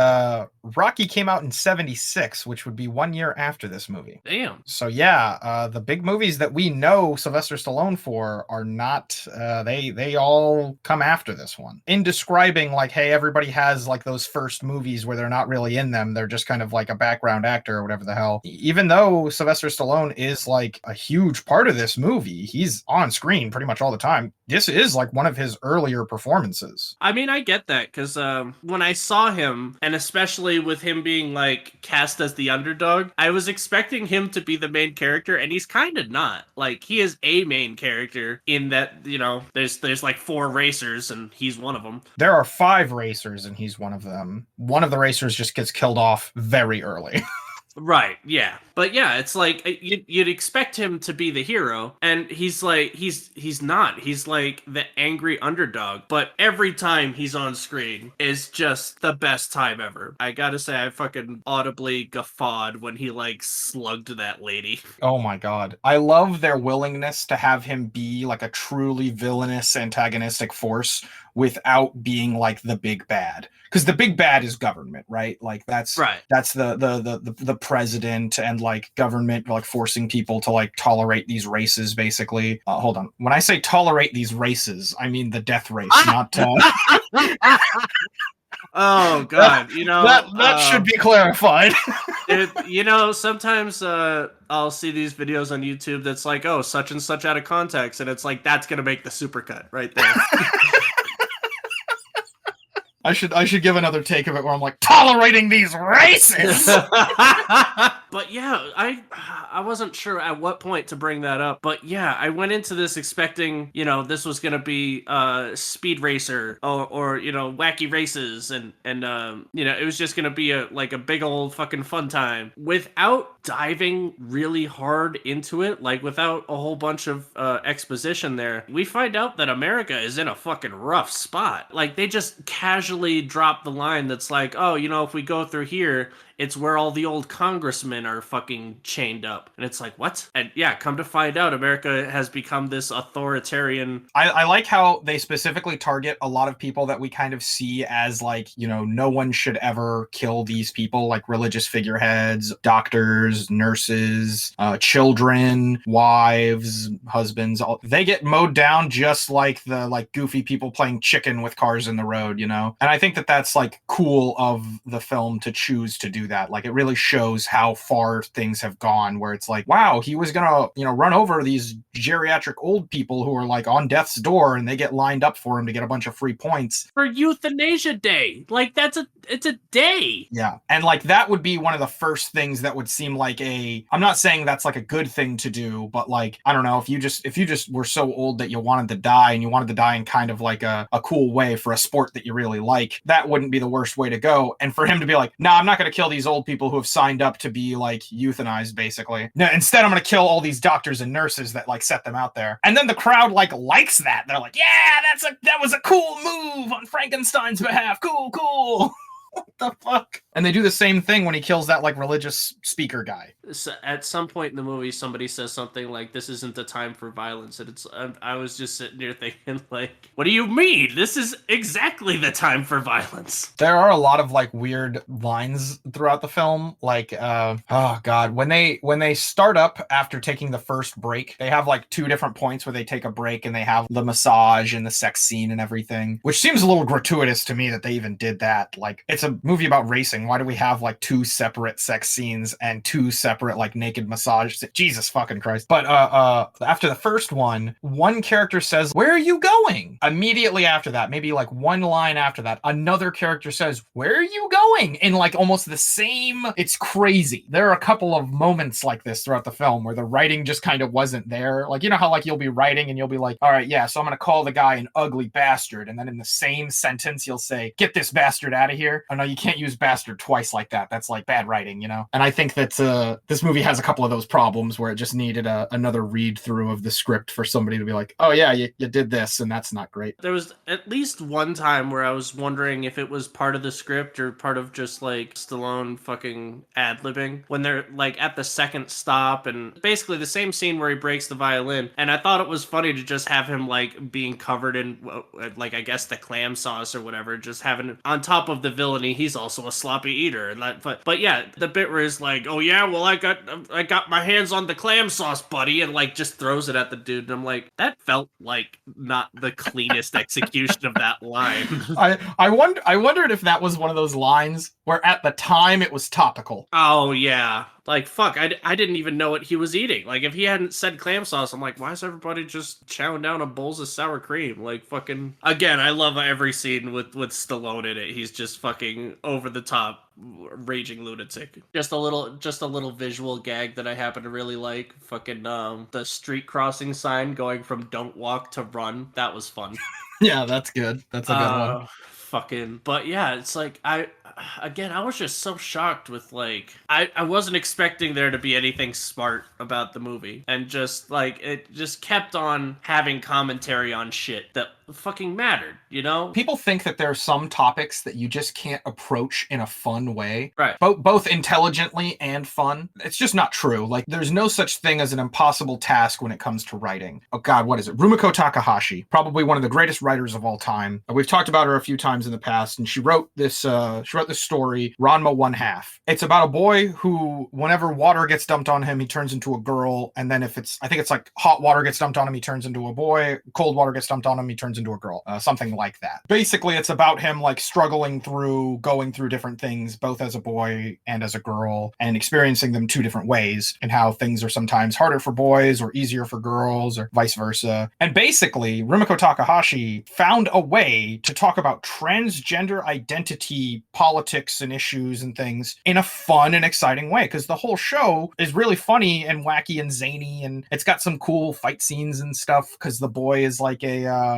Rocky came out in 1976, which would be 1 year after this movie. Damn. So yeah, the big movies that we know Sylvester Stallone for are not, they all come after this one. In describing like, hey, everybody has like those first movies where they're not really in them. They're just kind of like a background actor or whatever the hell. Even though Sylvester Stallone is like a huge part of this movie, he's on screen pretty much all the time. This is like one of his earlier performances. I mean, I get that because when I saw him, and especially with him being like cast as the underdog, I was expecting him to be the main character, and he's kind of not. Like, he is a main character in that, there's like 4 racers and he's one of them. There are 5 racers and he's one of them. One of the racers just gets killed off very early. Right, yeah. But yeah, it's like you'd expect him to be the hero, and he's like he's not. He's like the angry underdog. But every time he's on screen is just the best time ever. I gotta say, I fucking audibly guffawed when he like slugged that lady. Oh my god. I love their willingness to have him be like a truly villainous antagonistic force without being like the big bad. Because the big bad is government, right? Like that's Right. that's the president and like government like forcing people to like tolerate these races basically. Hold on. When I say tolerate these races, I mean the death race, not Oh god, that should be clarified. Sometimes I'll see these videos on YouTube that's like, oh, such and such out of context, and it's like that's gonna make the supercut right there. I should give another take of it where I'm like tolerating these races. But yeah, I wasn't sure at what point to bring that up. But yeah, I went into this expecting, this was gonna be Speed Racer or Wacky Races and it was just gonna be a big old fucking fun time without diving really hard into it, like without a whole bunch of exposition there. We find out that America is in a fucking rough spot. Like they just casually drop the line that's like, oh, if we go through here, it's where all the old congressmen are fucking chained up. And it's like, what? And yeah, come to find out, America has become this authoritarian. I like how they specifically target a lot of people that we kind of see as like, no one should ever kill these people, like religious figureheads, doctors, nurses, children, wives, husbands. They get mowed down just like the like goofy people playing chicken with cars in the road, And I think that that's like cool of the film to choose to do that. Like it really shows how far things have gone where it's like, wow, he was gonna run over these geriatric old people who are like on death's door and they get lined up for him to get a bunch of free points for euthanasia day. Like it's a day. Yeah, and like that would be one of the first things that would seem like I'm not saying that's like a good thing to do, but like I don't know, if you just were so old that you wanted to die and you wanted to die in kind of like a cool way for a sport that you really like, that wouldn't be the worst way to go. And for him to be like, nah, I'm not gonna kill these old people who have signed up to be like euthanized basically. No, instead I'm gonna kill all these doctors and nurses that like set them out there. And then the crowd like likes that. They're like, yeah, that was a cool move on Frankenstein's behalf. Cool. What the fuck? And they do the same thing when he kills that like religious speaker guy. So at some point in the movie, somebody says something like, "This isn't the time for violence," and I was just sitting there thinking, like, what do you mean? This is exactly the time for violence. There are a lot of like weird lines throughout the film, like oh god, when they start up after taking the first break, they have like two different points where they take a break and they have the massage and the sex scene and everything, which seems a little gratuitous to me that they even did that. Like it's a movie about racing. Why do we have like two separate sex scenes and two separate like naked massage? Jesus fucking Christ. But after the first one character says, "Where are you going?" Immediately after that, maybe like one line after that, another character says, "Where are you going?" in like almost the same. It's crazy. There are a couple of moments like this throughout the film where the writing just kind of wasn't there. Like, how like you'll be writing and you'll be like, all right, yeah, so I'm gonna call the guy an ugly bastard, and then in the same sentence you'll say, "Get this bastard out of here." Oh no, you can't use bastard twice like that. That's like bad writing, And I think that this movie has a couple of those problems where it just needed another read through of the script for somebody to be like, oh yeah, you did this, and that's not great. There was at least one time where I was wondering if it was part of the script or part of just like Stallone fucking ad-libbing when they're like at the second stop, and basically the same scene where he breaks the violin, and I thought it was funny to just have him like being covered in like I guess the clam sauce or whatever, just having on top of the villainy, he's also a sloppy eater, and that, but yeah, the bit where it's like, oh yeah, well I got my hands on the clam sauce, buddy, and like just throws it at the dude, and I'm like, that felt like not the cleanest execution of that line. I wondered if that was one of those lines where at the time it was topical. Oh yeah. Like, fuck, I didn't even know what he was eating. Like, if he hadn't said clam sauce, I'm like, why is everybody just chowing down on bowls of sour cream? Like, fucking... Again, I love every scene with Stallone in it. He's just fucking over-the-top, raging lunatic. Just a little visual gag that I happen to really like. Fucking, the street crossing sign going from don't walk to run. That was fun. Yeah, that's good. That's a good one. Fucking... But yeah, it's like, again, I was just so shocked with like I wasn't expecting there to be anything smart about the movie, and just like it just kept on having commentary on shit that fucking mattered, you know? People think that there are some topics that you just can't approach in a fun way. Right. Both intelligently and fun. It's just not true. Like, there's no such thing as an impossible task when it comes to writing. Oh god, what is it? Rumiko Takahashi, probably one of the greatest writers of all time. We've talked about her a few times in the past, and she wrote this story, Ranma 1/2. It's about a boy who, whenever water gets dumped on him, he turns into a girl, and then if I think it's like hot water gets dumped on him, he turns into a boy, cold water gets dumped on him, he turns into a girl, something like that. Basically, it's about him like struggling through, going through different things, both as a boy and as a girl, and experiencing them two different ways, and how things are sometimes harder for boys or easier for girls or vice versa. And basically, Rumiko Takahashi found a way to talk about transgender identity, politics, and issues and things in a fun and exciting way, because the whole show is really funny and wacky and zany, and it's got some cool fight scenes and stuff, because the boy is like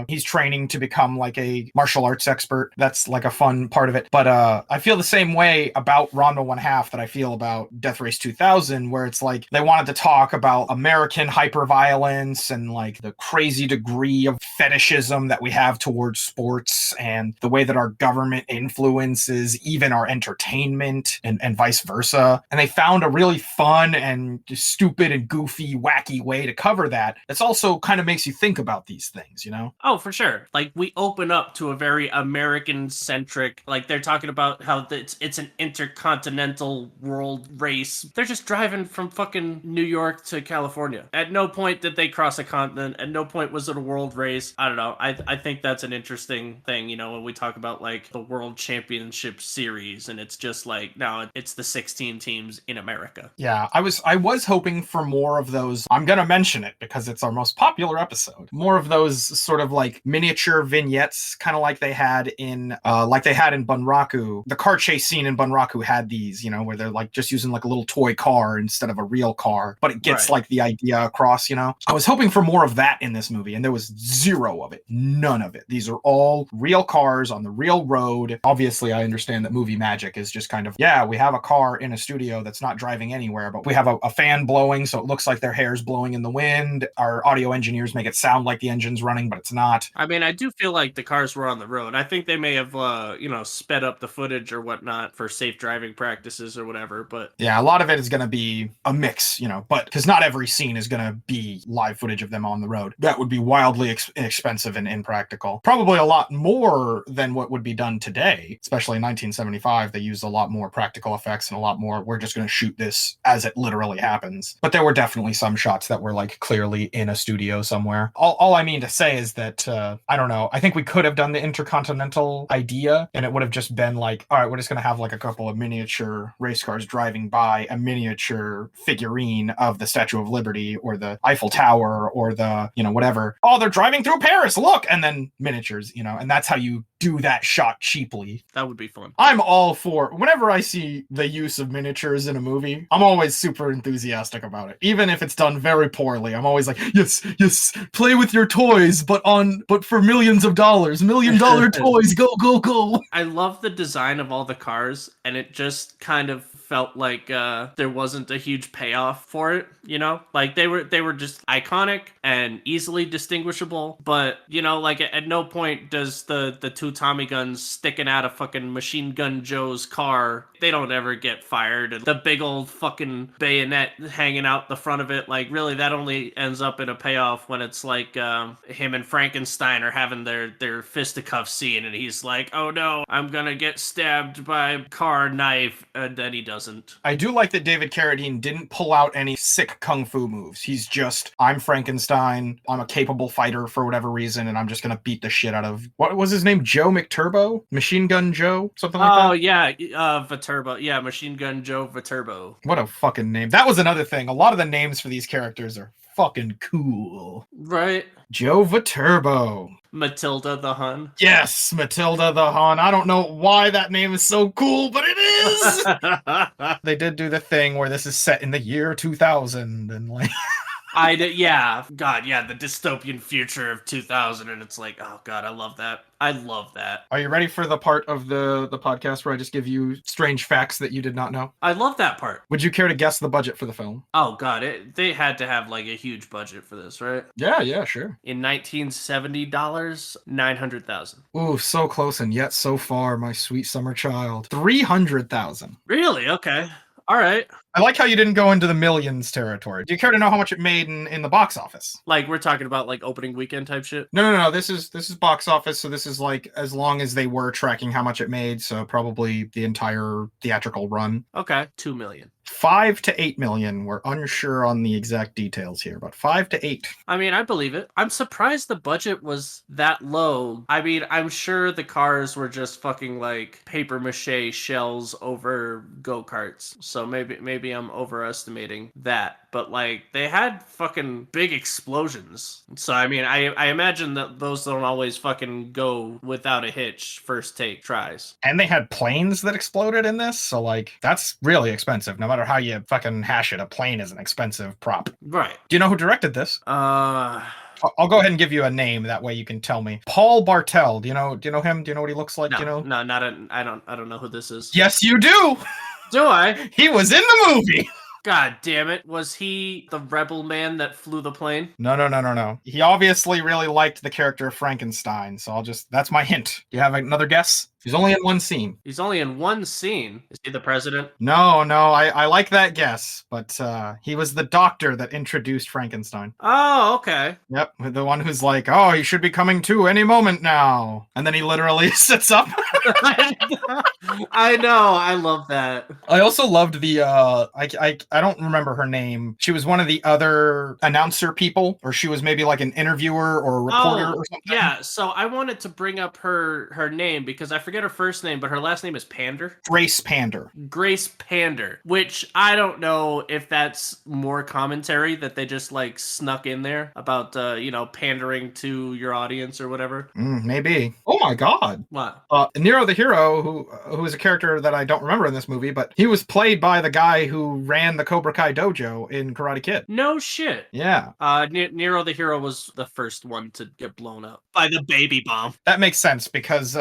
he's training to become like a martial arts expert. That's like a fun part of it. But I feel the same way about Ranma 1/2 that I feel about Death Race 2000, where it's like they wanted to talk about American hyperviolence and like the crazy degree of fetishism that we have towards sports, and the way that our government influences even our entertainment, and vice versa. And they found a really fun and just stupid and goofy, wacky way to cover that. It's also kind of makes you think about these things, you know? Oh, for sure. Like, we open up to a very American-centric, like, they're talking about how it's an intercontinental world race. They're just driving from fucking New York to California. At no point did they cross a continent. At no point was it a world race. I don't know. I think that's an interesting thing, you know, when we talk about, like, the World Championship Series, and it's just like, no, it's the 16 teams in America. Yeah, I was hoping for more of those. I'm gonna mention it because it's our most popular episode. More of those sort of like miniature vignettes, kind of like they had in Bunraku. The car chase scene in Bunraku had these, you know, where they're like just using like a little toy car instead of a real car, but it gets like the idea across, you know. I was hoping for more of that in this movie, and there was zero of it. None of it. These are all real cars on the real road. Obviously, I understand that movie magic is just kind of, yeah, we have a car in a studio that's not driving anywhere, but we have a fan blowing, so it looks like their hair's blowing in the wind. Our audio engineers make it sound like the engine's running, but it's not. I mean, I do feel like the cars were on the road. I think they may have, sped up the footage or whatnot for safe driving practices or whatever, but... Yeah, a lot of it is going to be a mix, you know, but because not every scene is going to be live footage of them on the road. That would be wildly expensive and impractical. Probably a lot more than what would be done today, especially in 1975. They used a lot more practical effects and a lot more, we're just going to shoot this as it literally happens. But there were definitely some shots that were like clearly in a studio somewhere. All I mean to say is that, I don't know, I think we could have done the intercontinental idea, and it would have just been like, all right, we're just going to have like a couple of miniature race cars driving by a miniature figurine of the Statue of Liberty or the Eiffel Tower or the, you know, whatever. Oh, they're driving through Paris, look! And then miniatures, you know, and that's how you do that shot cheaply. That would be fun. I'm all for, whenever I see the use of miniatures in a movie, I'm always super enthusiastic about it. Even if it's done very poorly, I'm always like, yes, play with your toys, but for millions of dollars, $1 million toys, go. I love the design of all the cars, and it just kind of felt like there wasn't a huge payoff for it, you know? Like, they were just iconic and easily distinguishable, but, you know, like, at no point does the two Tommy guns sticking out of fucking Machine Gun Joe's car, they don't ever get fired, and the big old fucking bayonet hanging out the front of it, like, really, that only ends up in a payoff when it's like him and Frankenstein are having their fisticuff scene, and he's like, oh no, I'm gonna get stabbed by a car knife, and then he doesn't. I do like that David Carradine didn't pull out any sick kung fu moves. He's just, I'm Frankenstein, I'm a capable fighter for whatever reason, and I'm just gonna beat the shit out of, what was his name? Joe McTurbo? Machine Gun Joe? Something like that? Oh, yeah, Viterbo. Yeah, Machine Gun Joe Viterbo. What a fucking name. That was another thing. A lot of the names for these characters are fucking cool. Right. Joe Viterbo. Matilda the Hun. Yes, Matilda the Hun. I don't know why that name is so cool, but it is! They did do the thing where this is set in the year 2000, and like... the dystopian future of 2000, and it's like, oh god, I love that. I love that. Are you ready for the part of the podcast where I just give you strange facts that you did not know? I love that part. Would you care to guess the budget for the film? Oh god, they had to have like a huge budget for this, right? Yeah, sure. In $1970, $900,000. Ooh, so close and yet so far, my sweet summer child. 300,000. Really? Okay. All right. I like how you didn't go into the millions territory. Do you care to know how much it made in the box office? Like we're talking about like opening weekend type shit. No. This is box office, so this is like as long as they were tracking how much it made, so probably the entire theatrical run. Okay, 2 million. 5 to 8 million. We're unsure on the exact details here, but 5 to 8. I mean, I believe it. I'm surprised the budget was that low. I mean, I'm sure the cars were just fucking like paper mache shells over go-karts. So maybe I'm overestimating that. But like they had fucking big explosions. So I mean, I imagine that those don't always fucking go without a hitch first take tries. And they had planes that exploded in this, so like that's really expensive. No matter how you fucking hash it, a plane is an expensive prop. Right. Do you know who directed this? I'll go ahead and give you a name. That way you can tell me. Paul Bartel. Do you know him? Do you know what he looks like? No, Do you know? no, I don't know who this is. Yes, you do. Do I? He was in the movie. God damn it. Was he the rebel man that flew the plane? No. He obviously really liked the character of Frankenstein, so that's my hint. Do you have another guess? He's only in one scene. He's only in one scene. Is he the president? No, I like that guess, but he was the doctor that introduced Frankenstein. Oh, okay. Yep, the one who's like, oh, he should be coming to any moment now. And then he literally sits up. I know, I love that. I also loved the, I don't remember her name. She was one of the other announcer people, or she was maybe like an interviewer or a reporter or something. Yeah, so I wanted to bring up her name because I forget her first name, but her last name is Pander. Grace Pander. Grace Pander, which I don't know if that's more commentary that they just like snuck in there about, pandering to your audience or whatever. Maybe. Oh my God. What? Nero the Hero, who is a character that I don't remember in this movie, but he was played by the guy who ran the Cobra Kai dojo in Karate Kid. No shit. Yeah. Nero the Hero was the first one to get blown up by the baby bomb. That makes sense because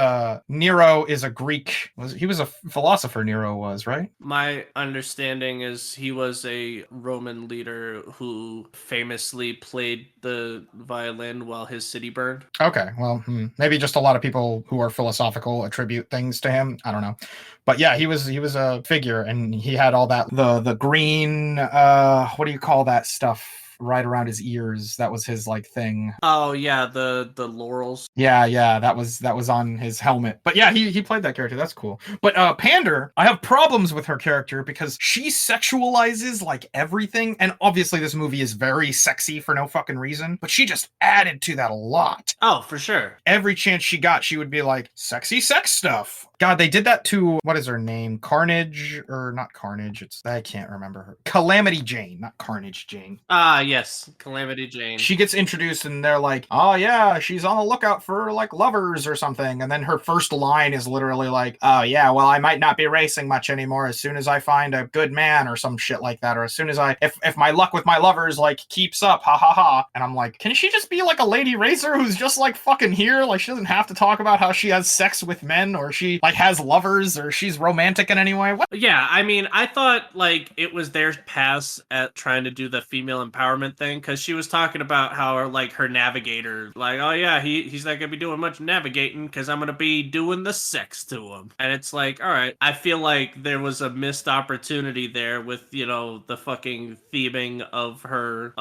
Nero is a Greek. He was a philosopher, Nero was, right? My understanding is he was a Roman leader who famously played the violin while his city burned. Okay, well, maybe just a lot of people who are philosophical attribute things to him. I don't know. But yeah, he was a figure, and he had all that, the green, what do you call that stuff? Right around his ears. That was his like thing. Oh yeah, the laurels. Yeah, that was on his helmet. But yeah, he played that character. That's cool. But Pander, I have problems with her character because she sexualizes like everything. And obviously this movie is very sexy for no fucking reason, but she just added to that a lot. Oh, for sure. Every chance she got, she would be like, sexy sex stuff. God, they did that to, what is her name? Carnage, or not Carnage. I can't remember her. Calamity Jane, not Carnage Jane. Yes, Calamity Jane. She gets introduced and they're like, oh yeah, she's on the lookout for like lovers or something. And then her first line is literally like, oh yeah, well, I might not be racing much anymore as soon as I find a good man or some shit like that. Or as soon as if my luck with my lovers like keeps up, ha ha ha. And I'm like, can she just be like a lady racer who's just like fucking here? Like she doesn't have to talk about how she has sex with men or she like has lovers or she's romantic in any way. What? Yeah, I mean, I thought like it was their pass at trying to do the female empowerment thing because she was talking about how like her navigator, like, oh yeah, he's not gonna be doing much navigating because I'm gonna be doing the sex to him. And it's like, all right, I feel like there was a missed opportunity there with the fucking theming of her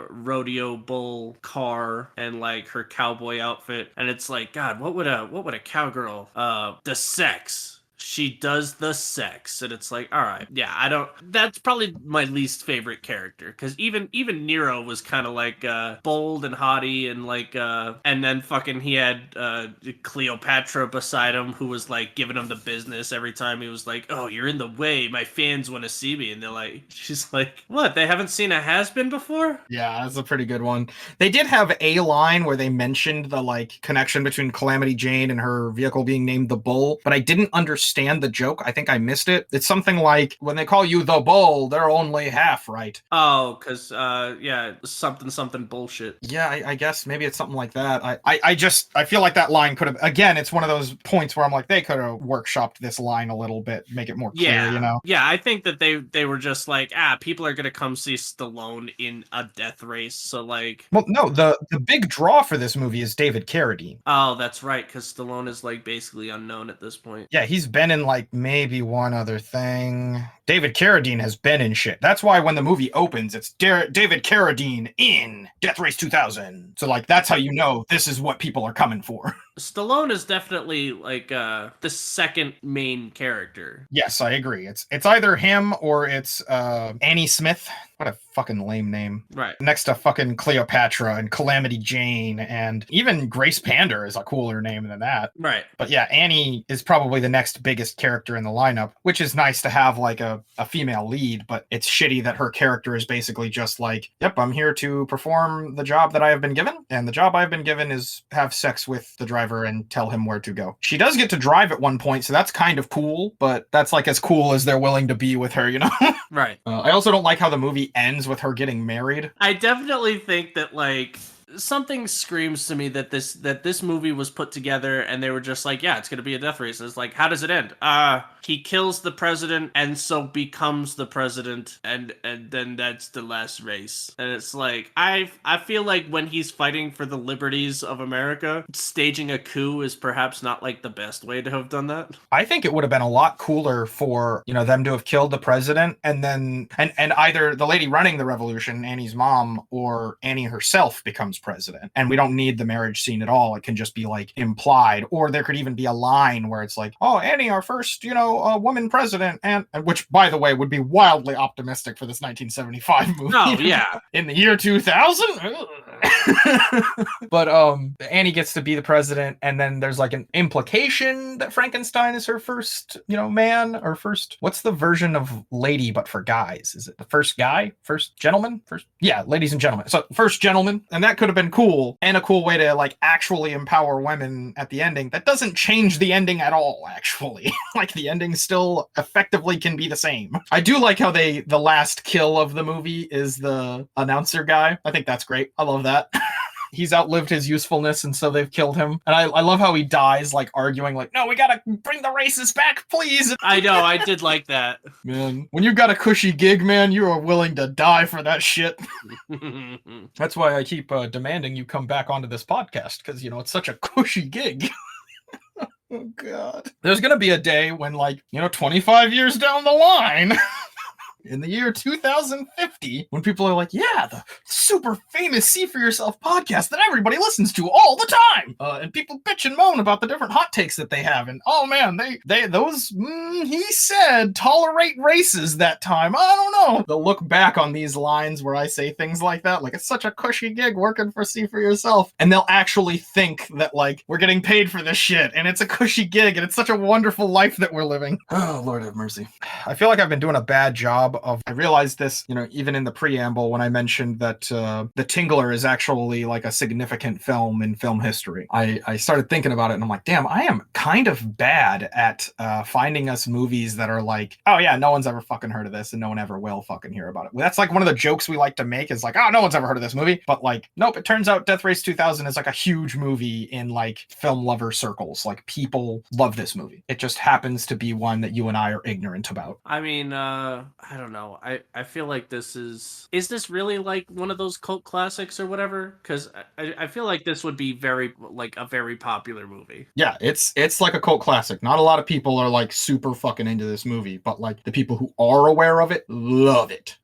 rodeo bull car and like her cowboy outfit. And it's like, God, what would a cowgirl the sex. She does the sex, and it's like, all right, yeah, that's probably my least favorite character, because even Nero was kind of like bold and haughty, and like and then fucking he had Cleopatra beside him who was like giving him the business every time he was like, oh, you're in the way, my fans want to see me, and they're like, she's like, what, they haven't seen a has-been before? Yeah, that's a pretty good one. They did have a line where they mentioned the like connection between Calamity Jane and her vehicle being named the Bull, but I didn't understand understand the joke. I think I missed it. It's something like, when they call you the bull, they're only half right. Oh, because, yeah, something bullshit. Yeah, I guess maybe it's something like that. I feel like that line could have, again, it's one of those points where I'm like, they could have workshopped this line a little bit, make it more clear, Yeah, you know? yeah. I think that they were just like, people are gonna come see Stallone in a death race, so like. Well, no, the big draw for this movie is David Carradine. Oh, that's right, because Stallone is like basically unknown at this point. Yeah, he's been in like maybe one other thing. David Carradine has been in shit. That's why when the movie opens, it's David Carradine in Death Race 2000. So like that's how you know this is what people are coming for. Stallone is definitely like the second main character. Yes, I agree. It's either him or it's Annie Smith. What a fucking lame name. Right. Next to fucking Cleopatra and Calamity Jane, and even Grace Pander is a cooler name than that. Right. But yeah, Annie is probably the next biggest character in the lineup, which is nice to have like a female lead, but it's shitty that her character is basically just like, yep, I'm here to perform the job that I have been given, and the job I've been given is have sex with the driver and tell him where to go. She does get to drive at one point, so that's kind of cool, but that's like as cool as they're willing to be with her, you know? Right. I also don't like how the movie ends with her getting married. I definitely think that like something screams to me that this movie was put together and they were just like, yeah, it's gonna be a death race. It's like, how does it end? He kills the president and so becomes the president, and then that's the last race. And it's like, I feel like when he's fighting for the liberties of America, staging a coup is perhaps not like the best way to have done that. I think it would have been a lot cooler for, you know, them to have killed the president and then and either the lady running the revolution, Annie's mom, or Annie herself becomes president. And we don't need the marriage scene at all. It can just be like implied, or there could even be a line where it's like, oh, Annie, our first, you know, woman president, and which, by the way, would be wildly optimistic for this 1975 movie. Oh, yeah. In the year 2000? But Annie gets to be the president, and then there's like an implication that Frankenstein is her first, you know, man, or first, what's the version of lady but for guys? Is it the first guy? First gentleman? First, yeah, ladies and gentlemen. So first gentleman, and that could have been cool, and a cool way to like actually empower women at the ending. That doesn't change the ending at all, actually. Like the ending still effectively can be the same. I do like how the last kill of the movie is the announcer guy. I think that's great. I love that. He's outlived his usefulness, and so they've killed him. And I love how he dies, like, arguing, like, no, we gotta bring the races back, please! I know, I did like that. Man, when you've got a cushy gig, man, you are willing to die for that shit. That's why I keep demanding you come back onto this podcast, because, you know, it's such a cushy gig. Oh, God. There's gonna be a day when, like, you know, 25 years down the line... in the year 2050, when people are like, yeah, the super famous See For Yourself podcast that everybody listens to all the time. And people bitch and moan about the different hot takes that they have. And, oh man, he said tolerate races that time. I don't know. They'll look back on these lines where I say things like that, like it's such a cushy gig working for See For Yourself. And they'll actually think that, like, we're getting paid for this shit, and it's a cushy gig, and it's such a wonderful life that we're living. Oh, Lord have mercy. I feel like I've been doing a bad job of, I realized this, you know, even in the preamble when I mentioned that The Tingler is actually like a significant film in film history. I started thinking about it, and I'm like, damn, I am kind of bad at finding us movies that are like, oh yeah, no one's ever fucking heard of this, and no one ever will fucking hear about it. That's like one of the jokes we like to make, is like, oh, no one's ever heard of this movie. But like, nope, it turns out Death Race 2000 is like a huge movie in like film lover circles. Like, people love this movie. It just happens to be one that you and I are ignorant about. I mean, I don't know. I feel like this is this really like one of those cult classics or whatever? Because I feel like this would be very, like, a very popular movie. Yeah, it's like a cult classic. Not a lot of people are like super fucking into this movie, but like the people who are aware of it love it.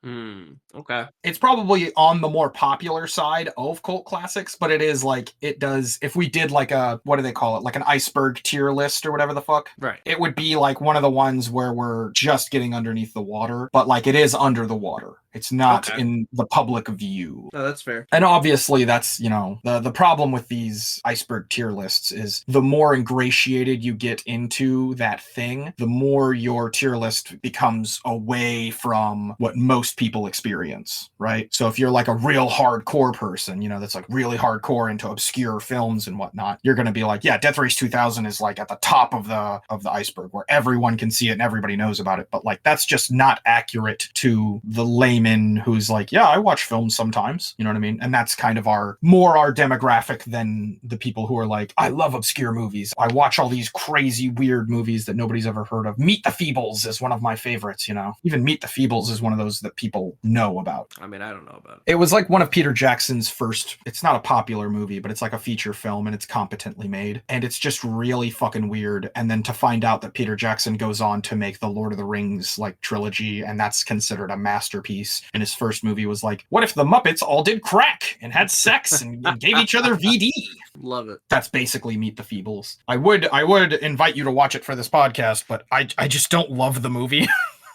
Okay. It's probably on the more popular side of cult classics, but it is like, it does, if we did like a, what do they call it? Like an iceberg tier list or whatever the fuck. Right. It would be like one of the ones where we're just getting underneath the water, but like it is under the water. It's not Okay. in the public view. No, that's fair. And obviously that's, the problem with these iceberg tier lists is the more ingratiated you get into that thing, the more your tier list becomes away from what most people experience, right? So if you're like a real hardcore person, that's like really hardcore into obscure films and whatnot, you're going to be like, yeah, Death Race 2000 is like at the top of the iceberg where everyone can see it and everybody knows about it. But like, that's just not accurate to the layman who's like, yeah, I watch films sometimes. You know what I mean? And that's kind of our demographic than the people who are like, I love obscure movies. I watch all these crazy, weird movies that nobody's ever heard of. Meet the Feebles is one of my favorites, Even Meet the Feebles is one of those that people know about. I mean, I don't know about it. It was like one of Peter Jackson's first, it's not a popular movie, but it's like a feature film and it's competently made. And it's just really fucking weird. And then to find out that Peter Jackson goes on to make the Lord of the Rings like trilogy, and that's considered a masterpiece. And his first movie was like, what if the Muppets all did crack and had sex and gave each other VD? Love it. That's basically Meet the Feebles. I would invite you to watch it for this podcast, but I just don't love the movie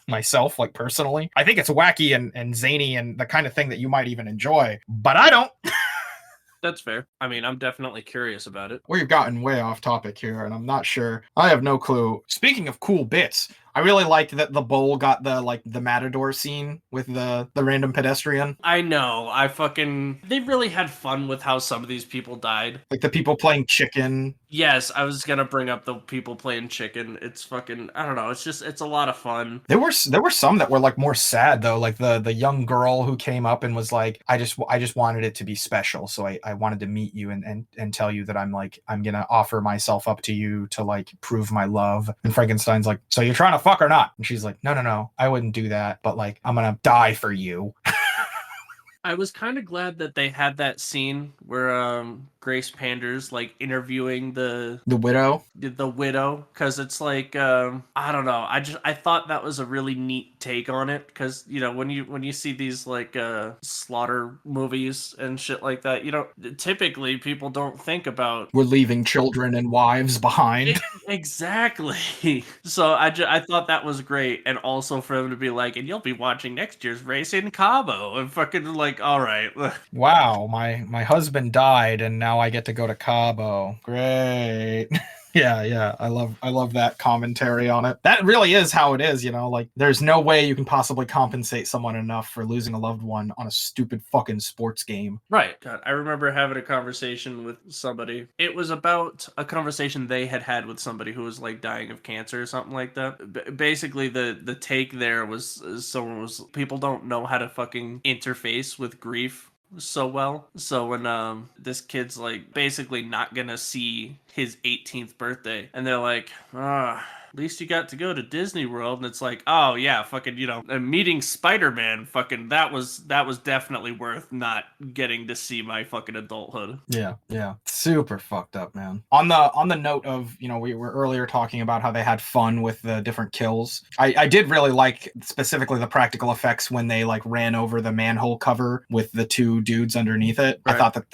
myself, like personally. I think it's wacky and zany and the kind of thing that you might even enjoy, but I don't. That's fair. I mean, I'm definitely curious about it. We've gotten way off topic here, and I'm not sure. I have no clue. Speaking of cool bits, I really liked that the bowl got the Matador scene with the random pedestrian. I know. They really had fun with how some of these people died. Like the people playing chicken. Yes, I was gonna bring up the people playing chicken. It's fucking, I don't know. It's a lot of fun. There were some that were like more sad though. Like the young girl who came up and was like, I just wanted it to be special. So I wanted to meet you and tell you that I'm gonna offer myself up to you to like prove my love. And Frankenstein's like, so you're trying to fuck or not? And she's like, no, I wouldn't do that, but like, I'm gonna die for you. I was kind of glad that they had that scene where Grace Pander's like interviewing the widow, because it's like I don't know. I thought that was a really neat take on it, because when you see these like slaughter movies and shit like that, typically people don't think about we're leaving children and wives behind. Exactly. So I thought that was great, and also for them to be like, and you'll be watching next year's race in Cabo, and fucking like, all right. Wow, my husband died and now I get to go to Cabo. Great. Yeah. I love that commentary on it. That really is how it is, like there's no way you can possibly compensate someone enough for losing a loved one on a stupid fucking sports game. Right. God, I remember having a conversation with somebody. It was about a conversation they had with somebody who was like dying of cancer or something like that. Basically the take there was people don't know how to fucking interface with grief so well. So when this kid's like basically not gonna see his 18th birthday, and they're like, at least you got to go to Disney World, and it's like, oh yeah, fucking, meeting Spider-Man, fucking, that was definitely worth not getting to see my fucking adulthood. Yeah. Super fucked up, man. On the note of, we were earlier talking about how they had fun with the different kills. I did really like specifically the practical effects when they like ran over the manhole cover with the two dudes underneath it. Right. I thought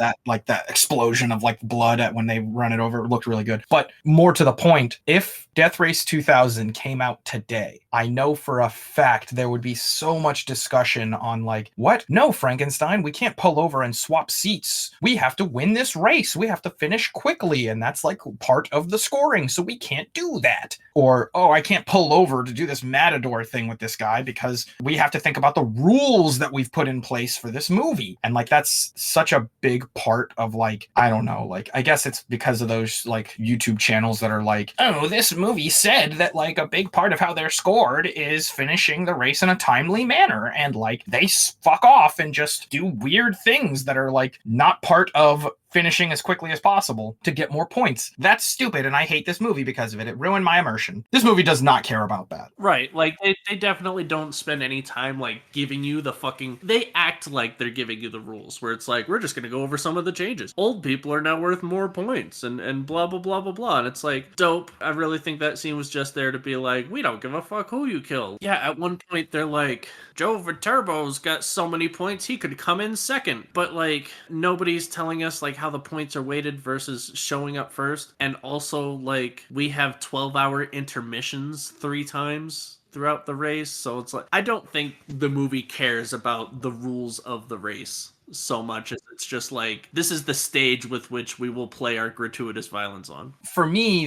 that explosion of like blood when they run it over looked really good. But more to the point, if Death Race 2000 came out today, I know for a fact there would be so much discussion on like, what? No, Frankenstein, we can't pull over and swap seats. We have to win this race. We have to finish quickly, and that's like part of the scoring, so we can't do that. Or, oh, I can't pull over to do this Matador thing with this guy because we have to think about the rules that we've put in place for this movie. And like, that's such a big part of like, I don't know, like, I guess it's because of those like YouTube channels that are like, oh, this movie said that like a big part of how they're scored is finishing the race in a timely manner, and like they fuck off and just do weird things that are like not part of finishing as quickly as possible to get more points. That's stupid, and I hate this movie because of it. It ruined my immersion. This movie does not care about that. Right. Like, they definitely don't spend any time, like, giving you the fucking... They act like they're giving you the rules, where it's like, we're just gonna go over some of the changes. Old people are now worth more points, and blah, blah, blah, blah, blah. And it's like, dope. I really think that scene was just there to be like, we don't give a fuck who you kill. Yeah, at one point, they're like, Joe Viterbo's got so many points, he could come in second. But, like, nobody's telling us, like, how the points are weighted versus showing up first. And also, like, we have 12-hour intermissions 3 times throughout the race. So it's like, I don't think the movie cares about the rules of the race so much as it's just like, this is the stage with which we will play our gratuitous violence on. For me,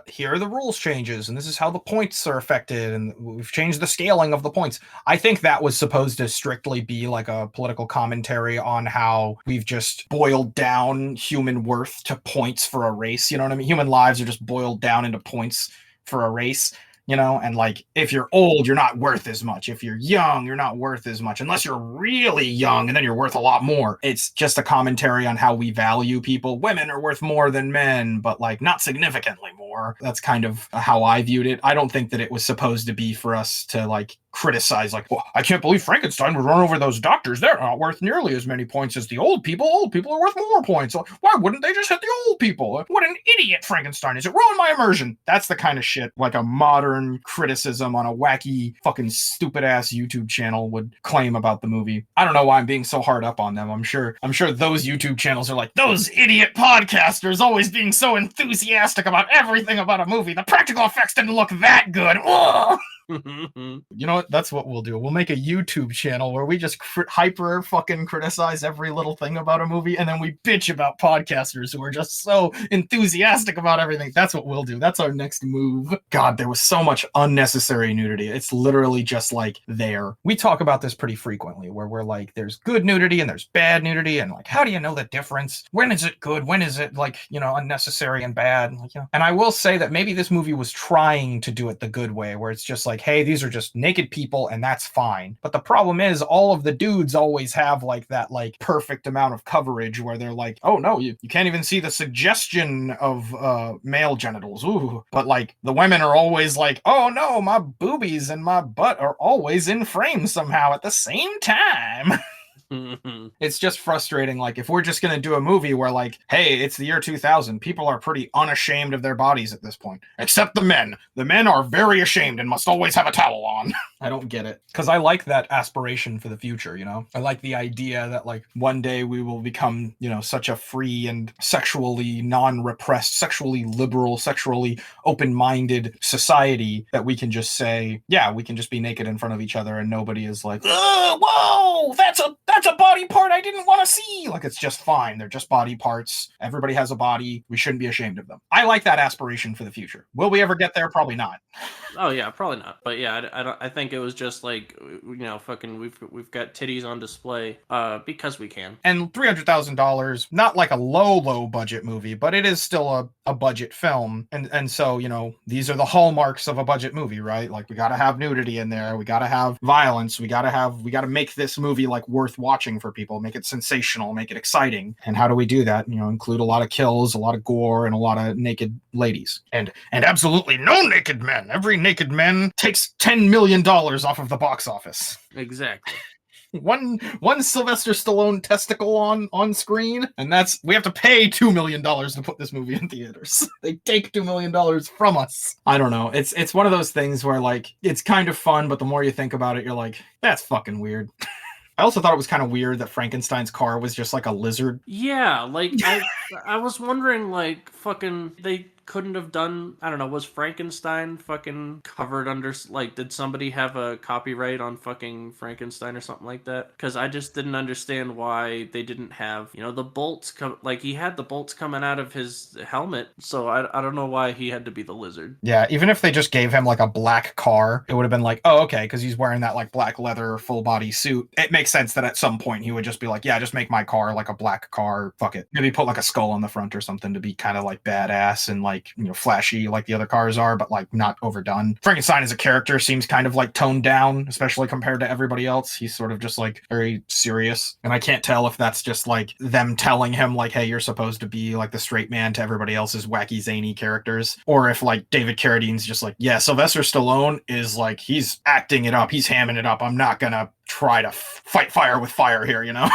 here are the rules changes, and this is how the points are affected, and we've changed the scaling of the points. I think that was supposed to strictly be like a political commentary on how we've just boiled down human worth to points for a race. You know what I mean? Human lives are just boiled down into points for a race. You know, and like, if you're old, you're not worth as much. If you're young, you're not worth as much, unless you're really young, and then you're worth a lot more. It's just a commentary on how we value people. Women are worth more than men, but like not significantly more. That's kind of how I viewed it. I don't think that it was supposed to be for us to like criticize, like, well, I can't believe Frankenstein would run over those doctors. They're not worth nearly as many points as the old people. Old people are worth more points. Why wouldn't they just hit the old people? What an idiot Frankenstein is. It ruined my immersion. That's the kind of shit like a modern criticism on a wacky fucking stupid ass YouTube channel would claim about the movie. I don't know why I'm being so hard up on them. I'm sure those YouTube channels are like, those idiot podcasters always being so enthusiastic about everything about a movie. The practical effects didn't look that good. Ugh! You know what? That's what we'll do. We'll make a YouTube channel where we just hyper fucking criticize every little thing about a movie, and then we bitch about podcasters who are just so enthusiastic about everything. That's what we'll do. That's our next move. God, there was so much unnecessary nudity. It's literally just like there. We talk about this pretty frequently, where we're like, there's good nudity and there's bad nudity, and like, how do you know the difference? When is it good? When is it like, you know, unnecessary and bad? Like, you know. And I will say that maybe this movie was trying to do it the good way, where it's just like, hey, these are just naked people and that's fine. But the problem is all of the dudes always have like that like perfect amount of coverage where they're like, oh no, you can't even see the suggestion of male genitals. Ooh. But like the women are always like, oh no, my boobies and my butt are always in frame somehow at the same time. It's just frustrating. Like, if we're just going to do a movie where like, hey, it's the year 2000, people are pretty unashamed of their bodies at this point, except the men. The men are very ashamed and must always have a towel on. I don't get it, because I like that aspiration for the future, you know? I like the idea that like one day we will become, you know, such a free and sexually non-repressed, sexually liberal, sexually open-minded society that we can just say, yeah, we can just be naked in front of each other and nobody is like, whoa, that's a body part I didn't want to see. Like, it's just fine. They're just body parts. Everybody has a body. We shouldn't be ashamed of them. I like that aspiration for the future. Will we ever get there? Probably not. Oh yeah, probably not. But yeah, I think it was just like, you know, fucking we've got titties on display because we can. And $300,000, not like a low budget movie, but it is still a budget film. And so, you know, these are the hallmarks of a budget movie, right? Like, we got to have nudity in there. We got to have violence. We got to make this movie like worth watching for people, make it sensational, make it exciting. And how do we do that? You know, include a lot of kills, a lot of gore, and a lot of naked ladies. And absolutely no naked men. Every naked man takes $10 million off of the box office. Exactly. One Sylvester Stallone testicle on screen, and we have to pay $2 million to put this movie in theaters. They take $2 million from us. I don't know. It's one of those things where like, it's kind of fun, but the more you think about it, you're like, that's fucking weird. I also thought it was kind of weird that Frankenstein's car was just like a lizard. Yeah, like I was wondering, like, fucking they couldn't have done, I don't know, was Frankenstein fucking covered under, like, did somebody have a copyright on fucking Frankenstein or something like that? Because I just didn't understand why they didn't have, you know, the bolts like, he had the bolts coming out of his helmet, so I don't know why he had to be the lizard. Yeah, even if they just gave him like a black car, it would have been like, oh, okay, because he's wearing that like black leather full body suit. It makes sense that at some point he would just be like, yeah, just make my car like a black car, fuck it. Maybe put like a skull on the front or something to be kind of like badass and like, you know, flashy like the other cars are, but like not overdone. Frankenstein as a character seems kind of like toned down, especially compared to everybody else. He's sort of just like very serious, and I can't tell if that's just like them telling him like, hey, you're supposed to be like the straight man to everybody else's wacky zany characters, or if like David Carradine's just like, yeah, Sylvester Stallone is like, he's acting it up, he's hamming it up, I'm not gonna try to fight fire with fire here, you know.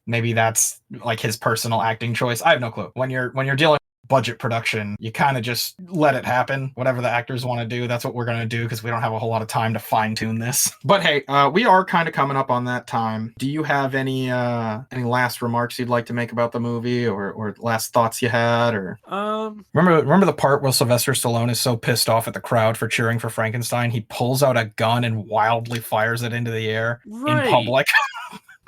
Maybe that's like his personal acting choice. I have no clue. When you're dealing budget production, you kind of just let it happen. Whatever the actors want to do, that's what we're going to do because we don't have a whole lot of time to fine tune this. But hey, we are kind of coming up on that time. Do you have any last remarks you'd like to make about the movie, or last thoughts you had? Or remember the part where Sylvester Stallone is so pissed off at the crowd for cheering for Frankenstein, he pulls out a gun and wildly fires it into the air in public.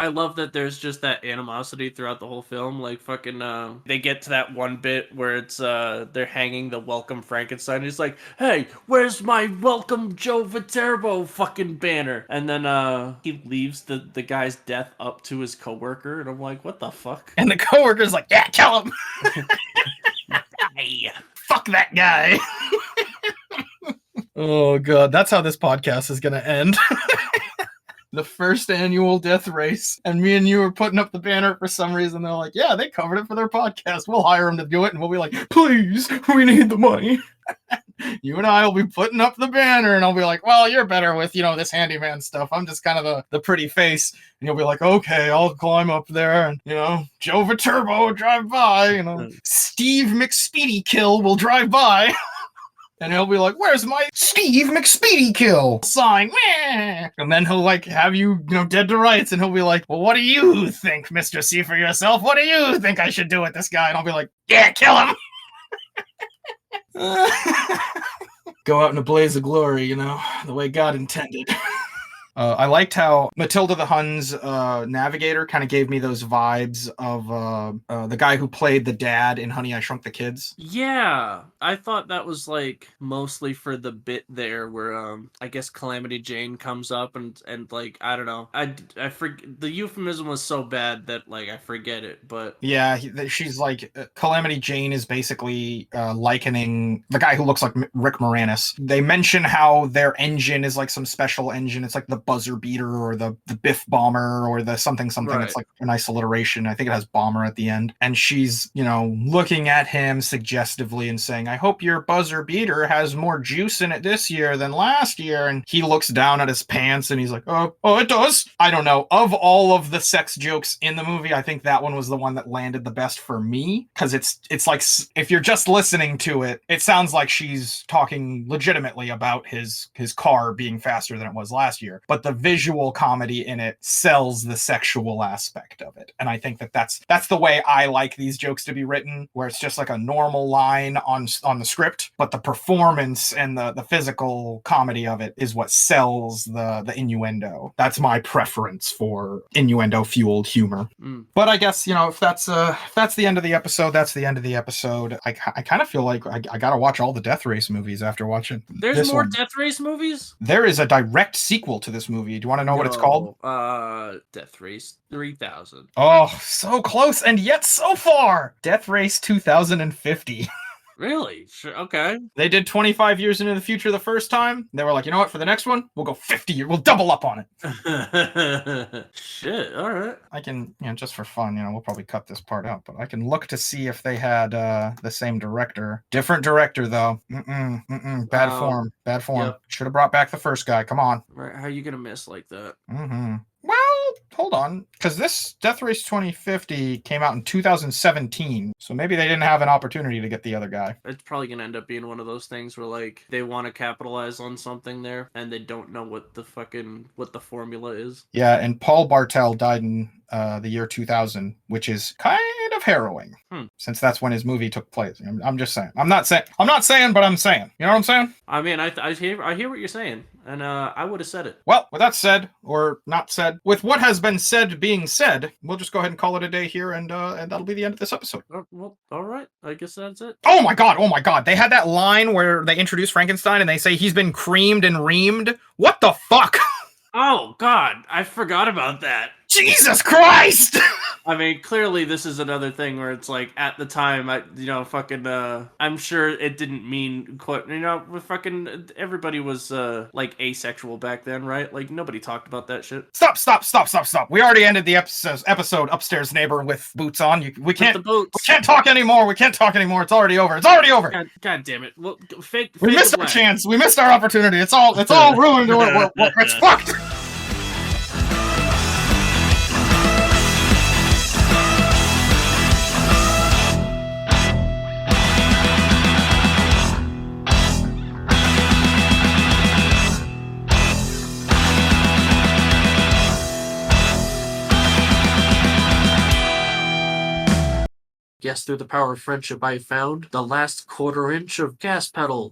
I love that there's just that animosity throughout the whole film. Like, fucking, they get to that one bit where it's, they're hanging the Welcome Frankenstein. He's like, hey, where's my Welcome Joe Viterbo fucking banner? And then, he leaves the guy's death up to his coworker. And I'm like, what the fuck? And the coworker's like, yeah, kill him. Hey, fuck that guy. Oh, God. That's how this podcast is going to end. The first annual death race, and me and you were putting up the banner for some reason. They're like, yeah, they covered it for their podcast. We'll hire them to do it. And we'll be like, please, we need the money. You and I will be putting up the banner, and I'll be like, well, you're better with, this handyman stuff. I'm just kind of the pretty face. And you'll be like, okay, I'll climb up there, and, Joe Viterbo will drive by, Steve McSpeedy Kill will drive by. And he'll be like, where's my Steve McSpeedy Kill sign? And then he'll have you, dead to rights. And he'll be like, well, what do you think, Mr. See for yourself? What do you think I should do with this guy? And I'll be like, yeah, kill him. Go out in a blaze of glory, the way God intended. I liked how Matilda the Hun's navigator kind of gave me those vibes of the guy who played the dad in Honey, I Shrunk the Kids. Yeah, I thought that was mostly for the bit there where I guess Calamity Jane comes up and I don't know. I forget, the euphemism was so bad that I forget it, but yeah, she's Calamity Jane is basically likening the guy who looks like Rick Moranis. They mention how their engine is some special engine. It's the buzzer beater or the Biff bomber or the something. Right. It's a nice alliteration. I think it has bomber at the end. And she's, looking at him suggestively and saying, I hope your buzzer beater has more juice in it this year than last year. And he looks down at his pants and he's like, oh, it does. I don't know. Of all of the sex jokes in the movie, I think that one was the one that landed the best for me. Because it's if you're just listening to it, it sounds like she's talking legitimately about his car being faster than it was last year. But the visual comedy in it sells the sexual aspect of it. And I think that's the way I like these jokes to be written, where it's just a normal line on the script, but the performance and the physical comedy of it is what sells the innuendo. That's my preference for innuendo-fueled humor. But I guess, if that's the end of the episode, that's the end of the episode. I kind of feel like I gotta watch all the Death Race movies after watching There's more Death Race movies? There is a direct sequel to this movie. Do you want to know what it's called? Death Race 3000. Oh, so close and yet so far. Death Race 2050. Really? Sure. Okay. They did 25 years into the future the first time. They were like, you know what? For the next one, we'll go 50 years. We'll double up on it. Shit. All right. I can, just for fun, we'll probably cut this part out, but I can look to see if they had the same director. Different director, though. Bad form. Bad form. Yep. Should have brought back the first guy. Come on. Right. How are you going to miss like that? Well, hold on, because this Death Race 2050 came out in 2017, so maybe they didn't have an opportunity to get the other guy. It's probably gonna end up being one of those things where they want to capitalize on something there, and they don't know what the formula is. Yeah, and Paul Bartel died in the year 2000, which is kind of harrowing, since that's when his movie took place. I'm just saying. I'm not saying, but I'm saying. You know what I'm saying? I mean, I hear what you're saying, and I would have said it. Well, with that said, or not said, with what has been said being said, we'll just go ahead and call it a day here, and that'll be the end of this episode. Well, all right. I guess that's it. Oh my god! They had that line where they introduce Frankenstein and they say he's been creamed and reamed. What the fuck? Oh god, I forgot about that. Jesus Christ! I mean, clearly this is another thing where it's at the time, I'm sure it didn't mean quite, everybody was, asexual back then, right? Nobody talked about that shit. Stop. We already ended the episode Upstairs Neighbor with boots on. We can't talk anymore. It's already over. God damn it. Well, we missed our chance. We missed our opportunity. It's all ruined. It's fucked. Yes, through the power of friendship I found the last quarter inch of gas pedal.